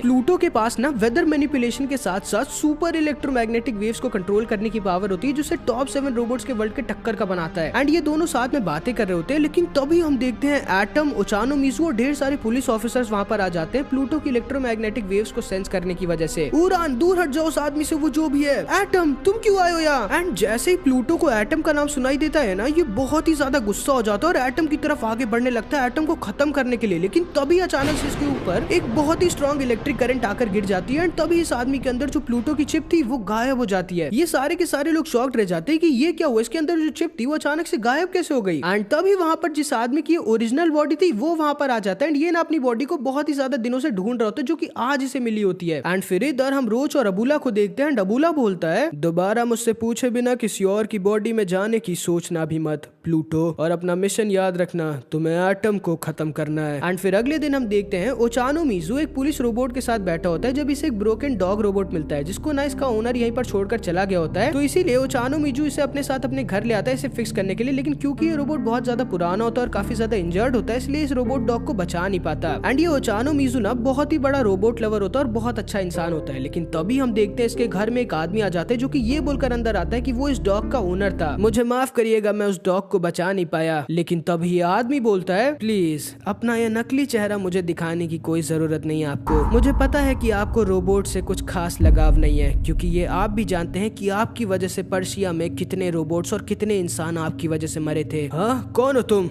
प्लूटो के पास ना वेदर मैनिपुलेशन के साथ साथ सुपर इलेक्ट्रोमैग्नेटिक वेव्स को कंट्रोल करने की पावर होती है जो टॉप 7 रोबोट्स के वर्ल्ड के टक्कर का बनाता है। एंड ये दोनों साथ में बातें कर रहे होते हैं, लेकिन तभी हम देखते हैं एटम, ओचानो मिज़ू और ढेर सारे पुलिस ऑफिसर्स वहाँ पर आ जाते हैं प्लूटो की इलेक्ट्रोमैग्नेटिक वेव्स को सेंस करने की वजह से। उरान दूर हट जाओ उस आदमी से, वो जो भी है। एटम तुम क्यों आए हो यहाँ? एंड जैसे ही प्लूटो को एटम का नाम सुनाई देता है ना, ये बहुत ही ज्यादा गुस्सा हो जाता है और एटम की तरफ आगे बढ़ने लगता है एटम को खत्म करने के लिए। लेकिन तभी अचानक से इसके ऊपर एक बहुत ही स्ट्रॉन्ग इलेक्ट्रिक करंट आकर गिर जाती है। एंड तभी इस आदमी के अंदर जो प्लूटो की चिप थी वो गायब हो जाती है। ये सारे के सारे लोग शॉक्ड रह जाते हैं कि ये क्या हुआ, इसके अंदर जो चिप थी वो अचानक से गायब कैसे हो गई। एंड तभी वहां पर जिस आदमी की ओरिजिनल बॉडी थी वो वहां पर आ जाता है। एंड ये ना अपनी बॉडी को बहुत ही ज्यादा दिनों से ढूंढ रहा होता है जो कि आज इसे मिली होती है। एंड फिर इधर हम रोच और अबूला को देखते हैं। अबूला बोलता है, दोबारा मुझसे पूछे बिना किसी और की बॉडी में जाने की सोचना भी मत प्लूटो, और अपना मिशन याद रखना, तुम्हें एटम को खत्म करना है। एंड फिर अगले दिन हम देखते हैं ओचानो मिज़ू एक पुलिस रोबोट के साथ बैठा होता है जब इसे एक ब्रोकन डॉग रोबोट मिलता है जिसको ना इसका ओनर यहीं पर छोड़कर चला गया होता है। तो इसीलिए ओचानो मिज़ू इसे अपने साथ अपने घर ले आता है इसे फिक्स करने के लिए। लेकिन क्योंकि ये रोबोट बहुत ज्यादा पुराना होता है और काफी ज्यादा इंजर्ड होता है, इसलिए इस रोबोट डॉग को बचा नहीं पाता। एंड ये ओचानो मिज़ू ना बहुत ही बड़ा रोबोट लवर होता है और बहुत अच्छा इंसान होता है। लेकिन तभी हम देखते हैं इसके घर में एक आदमी आ जाता है जो कि ये बोलकर अंदर आता है कि वो इस डॉग का ओनर था, मुझे माफ करिएगा मैं उस डॉग को बचा नहीं पाया। लेकिन तभी ये आदमी बोलता है, प्लीज अपना यह नकली चेहरा मुझे दिखाने की कोई जरूरत नहीं है आपको, मुझे पता है कि आपको रोबोट से कुछ खास लगाव नहीं है, क्योंकि ये आप भी जानते हैं कि आपकी वजह से पर्शिया में कितने रोबोट्स और कितने इंसान आपकी वजह से मरे थे। हाँ, कौन हो तुम?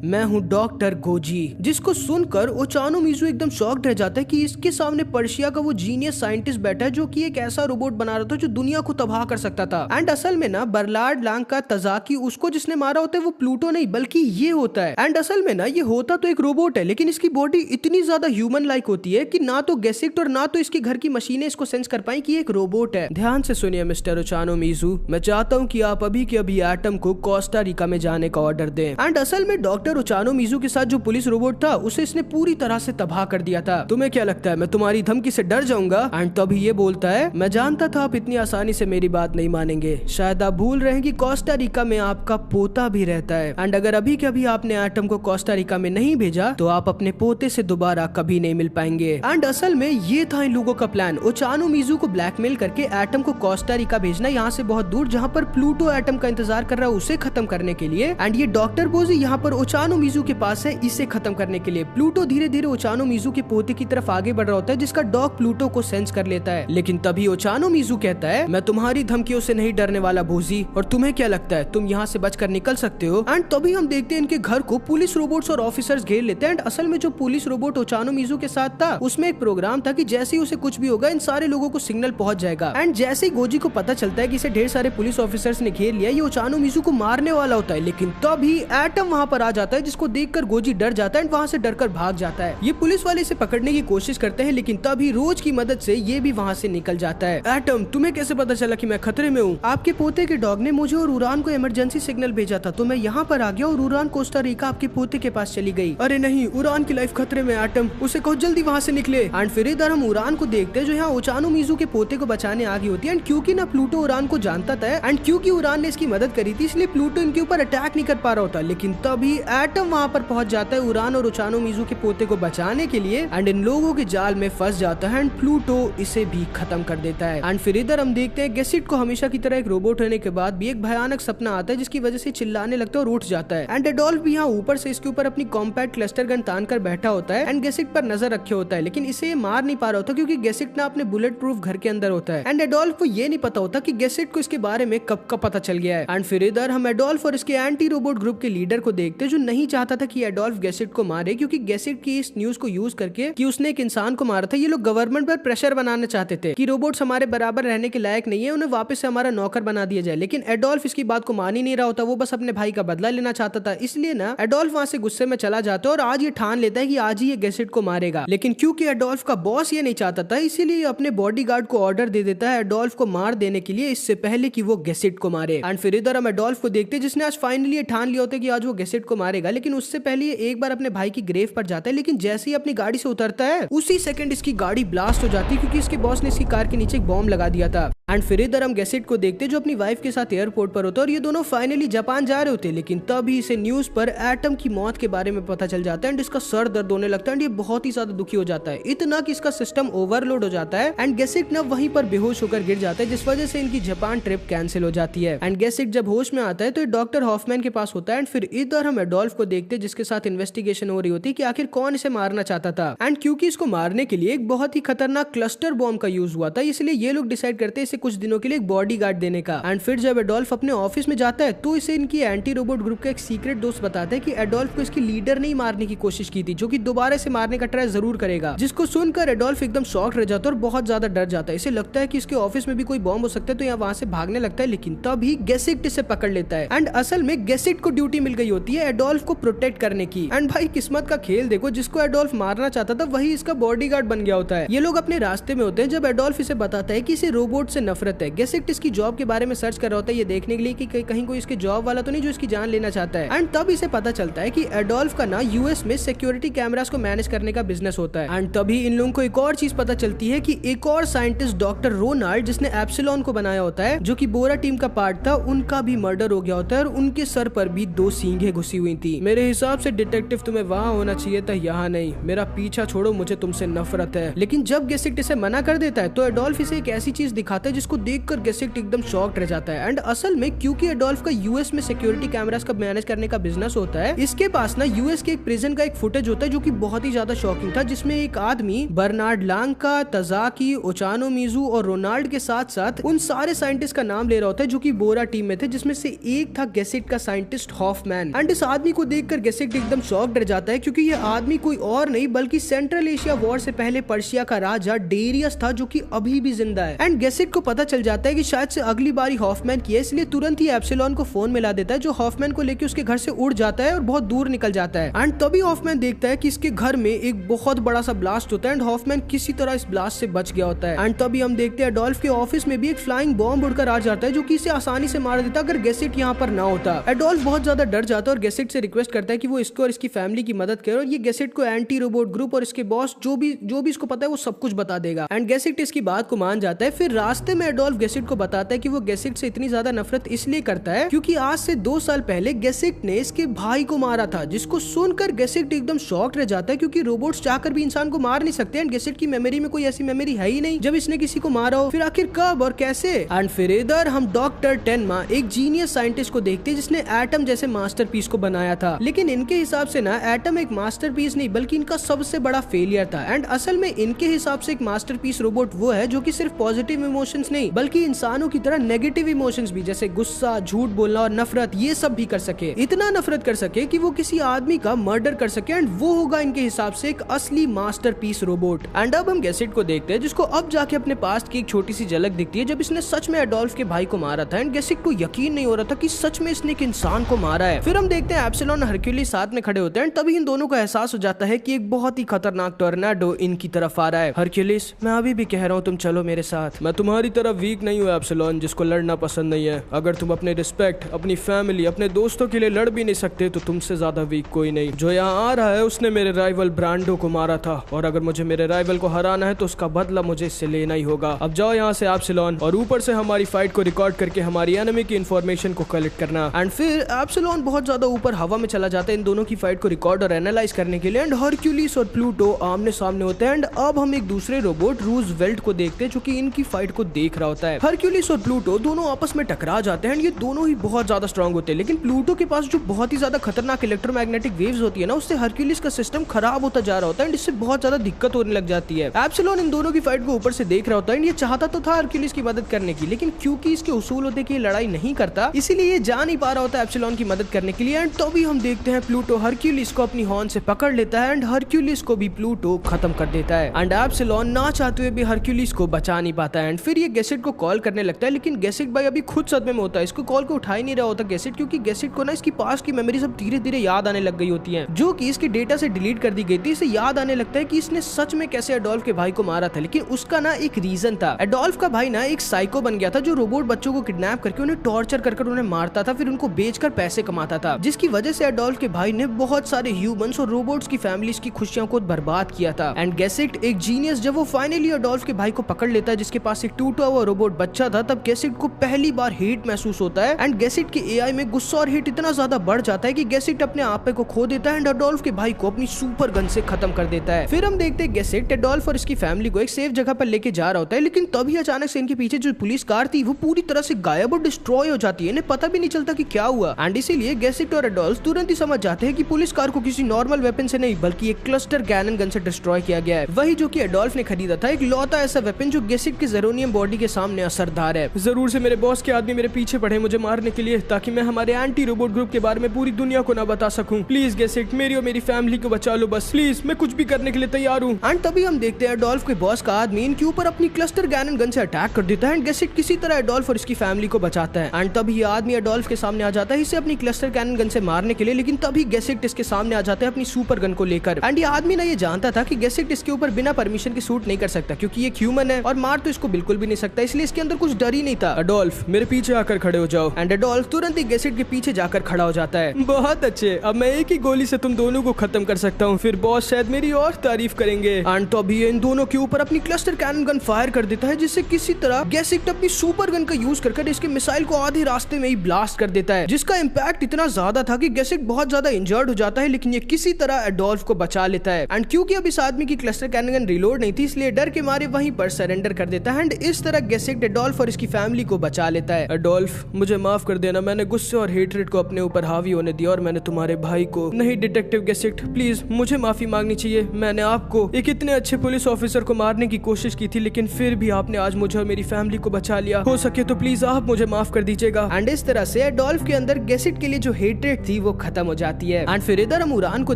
मैं हूँ डॉक्टर गोजी। जिसको सुनकर ओचानो मिज़ू एकदम शॉक्ड रह जाता है कि इसके सामने पर्शिया का वो जीनियस साइंटिस्ट बैठा है जो कि एक ऐसा रोबोट बना रहा था जो दुनिया को तबाह कर सकता था। एंड असल में ना बर्लार्ड लांग का तजाकी, उसको जिसने मारा होता है वो प्लूटो नहीं बल्कि ये होता है। एंड असल में ना ये होता तो एक रोबोट है, लेकिन इसकी बॉडी इतनी ज्यादा ह्यूमन लाइक होती है कि ना तो गेसिक्ट और ना तो इसके घर की मशीनें इसको सेंस कर पाई कि एक रोबोट है। ध्यान से सुनिए मिस्टर ओचानो मिज़ू, मैं चाहता हूँ कि आप अभी के अभी एटम को कोस्टा रिका में जाने का ऑर्डर दें। एंड असल में डॉक्टर ओचानो मिज़ू के साथ जो पुलिस रोबोट था उसे इसने पूरी तरह से तबाह कर दिया था। तुम्हें क्या लगता है मैं तुम्हारी धमकी से डर जाऊंगा? एंड तभी ये बोलता है, मैं जानता था आप इतनी आसानी से मेरी बात नहीं मानेंगे, शायद आप भूल रहे हैं कि कोस्टा रिका में आपका पोता भी रहता है। एंड अगर अभी के अभी आपने एटम को कोस्टा रिका में नहीं भेजा तो आप अपने पोते से दोबारा कभी नहीं मिल पाएंगे। एंड असल में ये था इन लोगों का प्लान, ओचानो मिज़ू को ब्लैकमेल करके एटम को कोस्टा रिका भेजना, यहाँ से बहुत दूर जहाँ पर प्लूटो एटम का इंतजार कर रहा है उसे खत्म करने के लिए। एंड ये डॉक्टर बोजी यहाँ पर ओचानो मिज़ू के पास है इसे खत्म करने के लिए। प्लूटो धीरे धीरे ओचानो मिज़ू के पोते की तरफ आगे बढ़ रहा होता है जिसका डॉग प्लूटो को सेंस कर लेता है। लेकिन तभी ओचानो मिज़ू कहता है, मैं तुम्हारी धमकियों से नहीं डरने वाला बोजी, और तुम्हें क्या लगता है तुम यहाँ से बचकर निकल सकते हो? एंड तभी हम देखते हैं इनके घर को पुलिस रोबोट्स और ऑफिसर्स घेर लेते हैं। एंड असल में जो पुलिस रोबोट ओचानो मिज़ू के साथ था उसमें एक प्रोग्राम था कि जैसे ही उसे कुछ भी होगा इन सारे लोगों को सिग्नल पहुंच जाएगा। एंड जैसे ही गोजी को पता चलता है कि इसे ढेर सारे पुलिस ऑफिसर्स ने घेर लिया, ये ओचानो मिज़ू को मारने वाला होता है। लेकिन तभी एटम वहाँ पर आ जाता है जिसको देखकर गोजी डर जाता है एंड वहाँ से डरकर भाग जाता है। ये पुलिस वाले इसे पकड़ने की कोशिश करते हैं, लेकिन तभी रोज की मदद से ये भी वहाँ से निकल जाता है। एटम तुम्हें कैसे पता चला कि मैं खतरे में हूँ? आपके पोते के डॉग ने मुझे और उरान को इमरजेंसी सिग्नल भेजा था तो मैं यहाँ पर आ गया और उरान कोस्टा रिका आपके पोते के पास चली गई। अरे नहीं, उरान की लाइफ खतरे में एटम, उसे कहो जल्दी वहाँ से निकले। एंड फिर इधर हम उरान को देखते हैं जो यहाँ ओचानो मिज़ू के पोते को बचाने आ गई होती है। एंड क्योंकि ना प्लूटो उरान को जानता था एंड क्योंकि उरान ने इसकी मदद करी थी इसलिए प्लूटो इनके ऊपर अटैक नहीं कर पा रहा होता। लेकिन तभी एटम वहाँ पर पहुंच जाता है उरान और ओचानोमिज़ू के पोते को बचाने के लिए एंड इन लोगों के जाल में फंस जाता है एंड प्लूटो इसे भी खत्म कर देता है। एंड फिर इधर हम देखते हैं गेसिट को हमेशा की तरह एक रोबोट होने के बाद भी एक भयानक सपना आता है जिसकी वजह से चिल्लाने लगता है और उठ जाता है। एंड एडोल्फ भी यहाँ ऊपर से इसके ऊपर अपनी कॉम्पैक्ट क्लस्टर गन तान कर बैठा होता है एंड गेसिट पर नजर रखे होता है, लेकिन इसे मार नहीं पा रहा होता क्योंकि गेसिट ना अपने बुलेट प्रूफ घर के अंदर होता है। एंड एडोल्फ को ये नहीं पता होता कि गेसिट को इसके बारे में कब का पता चल गया है। एंड फिर इधर हम एडोल्फ और इसके एंटी रोबोट ग्रुप के लीडर को देखते हैं जो नहीं चाहता था कि एडोल्फ गेसिट को मारे, क्योंकि गेसिट की इस न्यूज को यूज करके कि उसने एक इंसान को मारा था, ये लोग गवर्नमेंट पर प्रेशर बनाना चाहते थे कि रोबोट्स हमारे बराबर रहने के लायक नहीं है, उन्हें वापस से हमारा नौकर बना दिया जाए। लेकिन एडोल्फ इसकी बात को मान ही नहीं रहा होता, वो बस अपने भाई का बदला लेना चाहता था। इसलिए ना एडोल्फ वहां से गुस्से में चला जाता है और आज ये ठान लेता है कि आज ही ये गेसिट को मारेगा। लेकिन क्योंकि एडोल्फ का बॉस ये नहीं चाहता था, इसीलिए अपने बॉडीगार्ड को ऑर्डर दे देता है एडोल्फ को मार देने के लिए, इससे पहले कि वो गेसिट को मारे। एंड फिर इधर हम एडोल्फ को देखते हैं जिसने आज फाइनली ठान लिया होता है कि आज वो गेसिट को मारेगा, लेकिन उससे पहले ये एक बार अपने भाई की ग्रेव पर जाता है। लेकिन जैसे ही अपनी गाड़ी से उतरता है उसी सेकंड इसकी गाड़ी ब्लास्ट हो जाती है क्योंकि इसके बॉस ने इसकी कार के नीचे एक बॉम्ब लगा दिया था। एंड फिर इधर हम गेसिट को देखते हैं जो अपनी वाइफ के साथ एयरपोर्ट पर होता है और ये दोनों फाइनली जापान जा रहे होते हैं। लेकिन तभी इसे न्यूज पर एटम की मौत के बारे में पता चल जाता है एंड इसका सर दर्द होने लगता है एंड ये बहुत ही ज्यादा दुखी हो जाता है, इतना कि इसका सिस्टम ओवरलोड हो जाता है एंड गेसिट न वहीं पर बेहोश होकर गिर जाता है, जिस वजह से इनकी जापान ट्रिप कैंसिल हो जाती है। एंड गेसिट जब होश में आता है तो डॉक्टर हॉफमैन के पास होता है। एंड फिर इधर हम एडोल्फ को देखते हैं जिसके साथ इन्वेस्टिगेशन हो रही होती है कि आखिर कौन इसे मारना चाहता था। एंड क्योंकि इसको मारने के लिए एक बहुत ही खतरनाक क्लस्टर बॉम्ब का यूज हुआ था, इसलिए ये लोग डिसाइड करते हैं इसे कुछ दिनों के लिए बॉडीगार्ड देने का। एंड फिर जब एडोल्फ अपने ऑफिस में जाता है तो इसे इनकी एंटी रोबोट ग्रुप का एक सीक्रेट दोस्त बताता है कि एडोल्फ को इसकी लीडर ने ही मारने की कोशिश की थी, जो कि दोबारा से मारने का ट्राई जरूर करेगा। जिसको सुनकर एडोल्फ एकदम शॉक रह जाता है और बहुत ज्यादा डर जाता है। इसे लगता है कि इसके ऑफिस में भी कोई बॉम्ब हो सकता है, तो यहाँ वहां से भागने लगता है। लेकिन तभी गेसिट इसे पकड़ लेता है एंड असल में गेसिट को ड्यूटी मिल गई होती है एडोल्फ को प्रोटेक्ट करने की। एंड भाई किस्मत का खेल देखो, जिसको एडोल्फ मारना चाहता था वही इसका बॉडीगार्ड बन गया होता है। ये लोग अपने रास्ते में होते हैं जब एडोल्फ इसे बताता है कि इसे रोबोट से नफरत है। गेसिट इसकी जॉब के बारे में सर्च कर रहा होता है ये देखने के लिए कि कहीं कोई इसके जॉब वाला तो नहीं जो इसकी जान लेना चाहता है। एंड तब इसे पता चलता है कि एडोल्फ का ना यूएस में सिक्योरिटी कैमरास को मैनेज करने का बिजनेस होता है। एंड तभी इन लोगों को एक और चीज पता चलती है कि एक और साइंटिस्ट डॉक्टर रोनाल्ड जिसने एप्सिलॉन को बनाया होता है, जो कि बोरा टीम का पार्ट था, उनका भी मर्डर हो गया होता है और उनके सर पर भी 2 सींगें घुसी हुई थी। मेरे हिसाब से डिटेक्टिव तुम्हें वहां होना चाहिए था, यहाँ नहीं। मेरा पीछा छोड़ो, मुझे तुमसे नफरत है। लेकिन जब गेसिट इसे मना कर देता है तो एडोल्फ इसे एक ऐसी चीज दिखाता है जिसको देखकर गेसिट एकदम शॉक्ड रह जाता है। एंड असल में क्योंकि एडोल्फ का यूएस में सिक्योरिटी कैमरास का मैनेज करने का बिजनेस होता है, इसके पास ना यूएस के एक प्रिजन का एक फुटेज होता है जो कि बहुत ही ज्यादा शॉकिंग था, जिसमें एक आदमी बर्नार्ड लांका, तजाकी, ओचानोमिज़ू और रोनाल्ड के साथ साथ उन सारे साइंटिस्ट का नाम ले रहा होता है जो कि बोरा टीम में थे, जिसमें से एक था गेसिट का साइंटिस्ट हॉफमैन। एंड इस आदमी को देखकर गेसिट एकदम शॉक्ड रह जाता है क्योंकि ये आदमी कोई और नहीं बल्कि सेंट्रल एशिया वॉर से पहले पर्शिया का राजा डेरियस था, जो कि अभी भी जिंदा है। एंड गेसिट को पता चल जाता है कि शायद से अगली बारी हॉफमैन की है, इसलिए तुरंत ही एप्सिलॉन को फोन मिला देता है, जो हॉफमैन को लेकर उसके घर से उड़ जाता है और बहुत दूर निकल जाता है। एंड तभी हॉफमैन देखता है कि इसके घर में एक बहुत बड़ा सा ब्लास्ट होता है एंड हॉफमैन किसी तरह इस ब्लास्ट से बच गया होता है। एंड तभी हम देखते हैं एडोल्फ के ऑफिस में भी एक फ्लाइंग बॉम्ब उड़कर आ जाता है, जो कि इसे आसानी से मार देता अगर गेसिट यहाँ पर ना होता। एडोल्फ बहुत ज्यादा डर जाता है और गेसिट से रिक्वेस्ट करता है कि वो इसको और इसकी फैमिली की मदद करे और ये गेसिट को एंटी रोबोट ग्रुप और इसके बॉस जो भी इसको पता है वो सब कुछ बता देगा। एंड गेसिट इसकी बात को मान जाता है। फिर रास्ते में एडोल्फ गेसिट को बताता है कि वो गेसिट से इतनी ज्यादा नफरत इसलिए करता है क्योंकि आज से 2 साल पहले गेसिट ने इसके भाई को मारा था, जिसको सुनकर गेसिट एकदम शॉक्ड रह जाता है क्योंकि रोबोट्स चाहकर भी इंसान को मार नहीं सकते एंड गेसिट की मेमोरी में कोई ऐसी मेमोरी है ही नहीं जब इसने किसी को मारा हो, फिर आखिर कब और कैसे। एंड फिर इधर हम डॉक्टर टेनमा, एक जीनियस साइंटिस्ट को देखते हैं जिसने एटम जैसे मास्टरपीस को बनाया था। लेकिन इनके हिसाब से ना एटम एक मास्टरपीस नहीं बल्कि इनका सबसे बड़ा फेलियर था। एंड असल में इनके हिसाब से एक मास्टरपीस रोबोट वो है जो कि सिर्फ पॉजिटिव इमोशंस नहीं बल्कि इंसानों की तरह नेगेटिव इमोशंस भी, जैसे गुस्सा, झूठ बोलना और नफरत, ये सब भी कर सके। इतना नफरत कर सके कि वो किसी आदमी का मर्डर कर सके एंड वो होगा इनके हिसाब से एक असली मास्टरपीस रोबोट। एंड अब हम गेसिट को देखते हैं जिसको अब जाके अपने पास्ट की एक छोटी सी झलक दिखती है जब इसने सच में एडोल्फ के भाई को मारा था। एंड गेसिट को यकीन नहीं हो रहा था कि सच में इसने एक इंसान को मारा है। फिर हम देखते हैं एप्सिलॉन और हरक्यूलिस साथ में खड़े होते हैं। तभी इन दोनों को एहसास हो जाता है कि एक बहुत ही खतरनाक टोर्नाडो इनकी तरफ आ रहा है। हरक्यूलिस, मैं अभी भी कह रहा हूँ तुम चलो मेरे साथ, मैं तुम्हारी तुम्हारी तरह वीक नहीं हूँ एप्सिलॉन, जिसको लड़ना पसंद नहीं है। अगर तुम अपने रिस्पेक्ट, अपनी फैमिली, अपने दोस्तों के लिए लड़ भी नहीं सकते तो तुमसे ज्यादा वीक कोई नहीं। जो यहाँ आ रहा है उसने मेरे राइवल ब्रांडो को मारा था, और अगर मुझे मेरे राइवल को हराना है तो उसका बदला मुझे इससे लेना ही होगा। अब जाओ यहाँ से एप्सिलॉन, और ऊपर से हमारी फाइट को रिकॉर्ड करके हमारी एनिमी की इंफॉर्मेशन को कलेक्ट करना। एंड फिर एप्सिलॉन बहुत ज्यादा ऊपर हवा में चला जाता है इन दोनों की फाइट को रिकॉर्ड और एनालाइज करने के लिए। एंड हरक्यूलिस और प्लूटो आमने सामने होते हैं। एंड अब हम एक दूसरे रोबोट रूजवेल्ट को देखते हैं जो कि इनकी फाइट को देख रहा होता है। हरक्यूलिस और प्लूटो दोनों आपस में टकरा जाते हैं। ये दोनों ही बहुत ज्यादा स्ट्रांग होते हैं, लेकिन प्लूटो के पास जो बहुत ही ज्यादा खतरनाक इलेक्ट्रोमैग्नेटिक वेव्स होती है ना, उससे हरक्यूलिस का सिस्टम खराब होता जा रहा होता है। इससे बहुत ज्यादा दिक्कत होने लग जाती है। एप्सिलॉन इन दोनों की फाइट को ऊपर से देख रहा होता है। ये चाहता तो था हरक्यूलिस की मदद करने की, लेकिन क्योंकि इसके उसूल होते कि ये लड़ाई नहीं करता, इसीलिए ये जा नहीं पा रहा होता एप्सिलॉन की मदद करने के लिए। एंड तो भी हम देखते हैं प्लूटो हरक्यूलिस को अपनी हॉर्न से पकड़ लेता है एंड हरक्यूलिस को भी प्लूटो खत्म कर देता है। एंड एप्सिलॉन ना चाहते हुए भी हरक्यूलिस को बचा नहीं पाता है। एंड फिर ये गैसेट को कॉल करने लगता है, लेकिन गैसेट भाई अभी खुद सदमे में होता है। इसको कॉल को उठा ही नहीं रहा होता गैसेट, क्योंकि गैसेट को ना इसकी पास की मेमोरी सब धीरे धीरे याद आने लग गई होती है, जो कि इसके डेटा से डिलीट कर दी गई थी। इसे याद आने लगता है कि इसने सच में कैसे एडोल्फ के भाई को मारा था, लेकिन उसका ना एक रीजन था। एडोल्फ का भाई ना एक साइको बन गया था जो रोबोट बच्चों को किडनैप करके उन्हें टॉर्चर कर उन्हें मारता था, फिर उनको बेचकर पैसे कमाता था, जिसकी वजह से एडोल्फ के भाई ने बहुत सारे ह्यूमंस और रोबोट्स की फैमिलीज की खुशियों को बर्बाद किया था। एंड गैसेट एक जीनियस, जब वो फाइनली एडोल्फ के भाई को पकड़ लेता है जिसके पास एक टूटा हुआ रोबोट बच्चा था, तब गैसेट को पहली बार हेट महसूस होता है। एंड गैसेट के एआई में गुस्सा और हेट इतना ज्यादा बढ़ जाता है कि गैसेट अपने आप को खो देता है एंड एडोल्फ के भाई को अपनी सुपर गन से खत्म कर देता है। फिर हम देखते हैं गैसेट एडोल्फ और इसकी फैमिली को एक सेफ जगह पर लेके जा रहा होता है, लेकिन तभी अचानक से इनके पीछे जो पुलिस कार थी वो पूरी तरह से गायब और डिस्ट्रॉय हो जाती है। इन्हें पता भी नहीं चलता कि क्या हुआ। एंड इसीलिए गैसेट और एडोल्फ तुरंत ही समझ जाते हैं कि पुलिस कार को किसी नॉर्मल वेपन से नहीं बल्कि एक क्लस्टर कैनन गन से डिस्ट्रॉय किया गया है, वही जो कि एडोल्फ ने खरीदा था। एक लौता ऐसा वेपन जो गैसेट के जेरोनियम बॉडी के सामने असरदार है। जरूर से मेरे बॉस के आदमी मेरे पीछे पड़े मुझे मारने के लिए, ताकि मैं हमारे एंटी रोबोट ग्रुप के बारे में पूरी दुनिया को ना बता सकूं। प्लीज गैसेट, मेरी और मेरी फैमिली को बचा लो बस, प्लीज, मैं कुछ भी करने के लिए तैयार हूँ। एंड तभी हम देखते हैं एडोल्फ के बॉस का आदमी इनके ऊपर अपनी क्लस्टर कैनन गन से अटैक कर देता है एंड गैसेट किसी तरह एडोल्फ और इसकी फैमिली को बचाता है। एंड तभी ये आदमी एडोल्फ के सामने आ जाता है इसे अपनी क्लस्टर कैनन गन से मारने के लिए, लेकिन तभी गैसेट इसके सामने आ जाता है अपनी सुपर गन को लेकर। एंड ये आदमी ना ये जानता था कि गैसेट इसके ऊपर बिना परमिशन के शूट नहीं कर सकता, क्योंकि ये ह्यूमन है और मार तो इसको बिल्कुल भी नहीं सकता, इसलिए इसके अंदर कुछ डर ही नहीं था। एडोल्फ, मेरे पीछे आकर खड़े हो जाओ। एंड एडोल्फ तुरंत ही गैसेट के पीछे जाकर खड़ा हो जाता है। बहुत अच्छे, अब मैं एक ही गोली से तुम दोनों को खत्म कर सकता हूँ, फिर बॉस शायद मेरी और तारीफ करेंगे। एंड तो अभी इन दोनों के ऊपर अपनी क्लस्टर कैनन गन फायर कर देता है, जिससे किसी तरह गैसेट अपनी सुपर गन का यूज कर इसके मिसाइल को आधे रास्ते में ही ब्लास्ट कर देता है, जिसका इम्पैक्ट इतना ज्यादा था कि गैसेट बहुत ज्यादा इंजर्ड हो जाता है, लेकिन ये किसी तरह एडोल्फ को बचा लेता है। एंड क्योंकि अब इस आदमी की क्लस्टर कैनन गन रिलोड नहीं थी, इसलिए डर के मारे वहीं पर सरेंडर कर देता है। एंड इस तरह गैसेट एडोल्फ और इसकी फैमिली को बचा लेता है। एडोल्फ, मुझे माफ कर देना, मैंने गुस्से और हेटरेट को अपने ऊपर हावी होने दिया और मैंने तुम्हारे भाई को। नहीं डिटेक्टिव गैसेट, प्लीज मुझे माफी मांगनी चाहिए। मैंने आपको एक इतने अच्छे पुलिस ऑफिसर को मारने की कोशिश की थी, लेकिन फिर भी आपने आज मुझे और मेरी फैमिली को बचा लिया। हो सके तो प्लीज आप मुझे माफ कर दीजिएगा। एंड इस तरह से एडोल्फ के अंदर गैसेट के लिए जो हेटरेट थी वो खत्म हो जाती है। एंड फिर इधर हम उरान को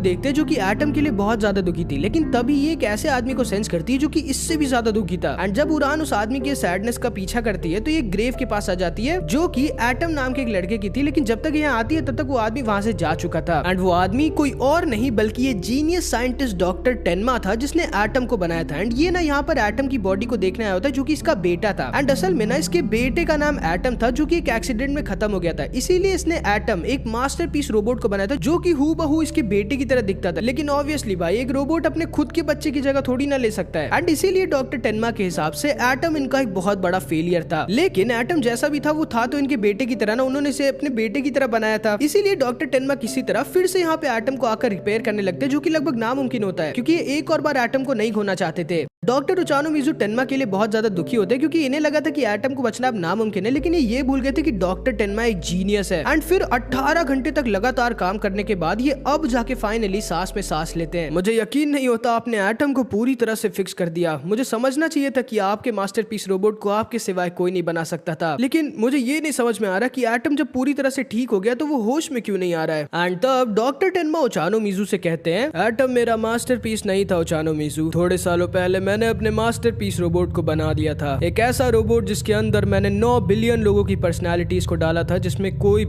देखते हैं जो कि एटम के लिए बहुत ज्यादा दुखी थी, लेकिन तभी ये एक ऐसे आदमी को सेंस करती है जो कि इससे भी ज्यादा दुखी था। एंड जब उरान उस आदमी के सैडनेस का पीछा करती है तो ये ग्रेव के पास आ जाती है जो कि एटम नाम के एक लड़के की थी, लेकिन जब तक यहाँ आती है तब तक वो आदमी वहां से जा चुका था। एंड वो आदमी कोई और नहीं बल्कि ये जीनियस साइंटिस्ट डॉक्टर टेनमा था जिसने एटम को बनाया था। एंड ये ना यहाँ पर एटम की बॉडी को देखने आया होता है जो कि इसका बेटा था। एंड असल में ना इसके बेटे का नाम एटम था जो कि एक एक्सीडेंट में खत्म हो गया था, इसीलिए इसने एटम एक मास्टरपीस रोबोट को बनाया था जो कि हूबहू इसके बेटे की तरह दिखता था। लेकिन ऑब्वियसली भाई एक रोबोट अपने खुद के बच्चे की जगह थोड़ी ना ले सकता है। एंड इसीलिए डॉक्टर टेनमा के हिसाब से एटम इनका एक बहुत बड़ा फेलियर था। लेकिन एटम जैसा भी था वो था तो इनके बेटे की तरह ना, उन्होंने इसे अपने बेटे की तरह बनाया था। इसीलिए डॉक्टर टेनमा किसी तरह फिर से यहाँ पे एटम को आकर रिपेयर करने लगते हैं, जो कि लगभग नामुमकिन होता है क्योंकि ये एक और बार एटम को नहीं खोना चाहते थे। डॉक्टर उचानोमिज़ु टेनमा के लिए बहुत ज्यादा दुखी होते हैं क्योंकि इन्हें लगा था कि एटम को बचना अब नामुमकिन है, लेकिन ये भूल गए थे कि डॉक्टर टेनमा एक जीनियस है। एंड फिर 18 घंटे तक लगातार काम करने के बाद ये अब जाके फाइनली सांस में सांस लेते हैं। मुझे यकीन नहीं होता आपने एटम को पूरी तरह से फिक्स कर दिया। मुझे समझना चाहिए था कि आपके मास्टरपीस रोबोट को आपके सिवाय कोई नहीं बना सकता था, लेकिन मुझे ये नहीं समझ में आ रहा कि एटम जब पूरी तरह से ठीक हो गया तो वो होश में क्यों नहीं आ रहा है। एंड तब डॉक्टर टेनमा उचानोमिज़ु से कहते हैं, एटम मेरा मास्टरपीस नहीं था उचानोमिज़ु, थोड़े सालों पहले मैंने अपने मास्टरपीस रोबोट को बना दिया था। एक ऐसा रोबोट जिसके अंदर मैंने 9 बिलियन लोगों की पर्सनालिटीज को डाला था, जिसमें कोई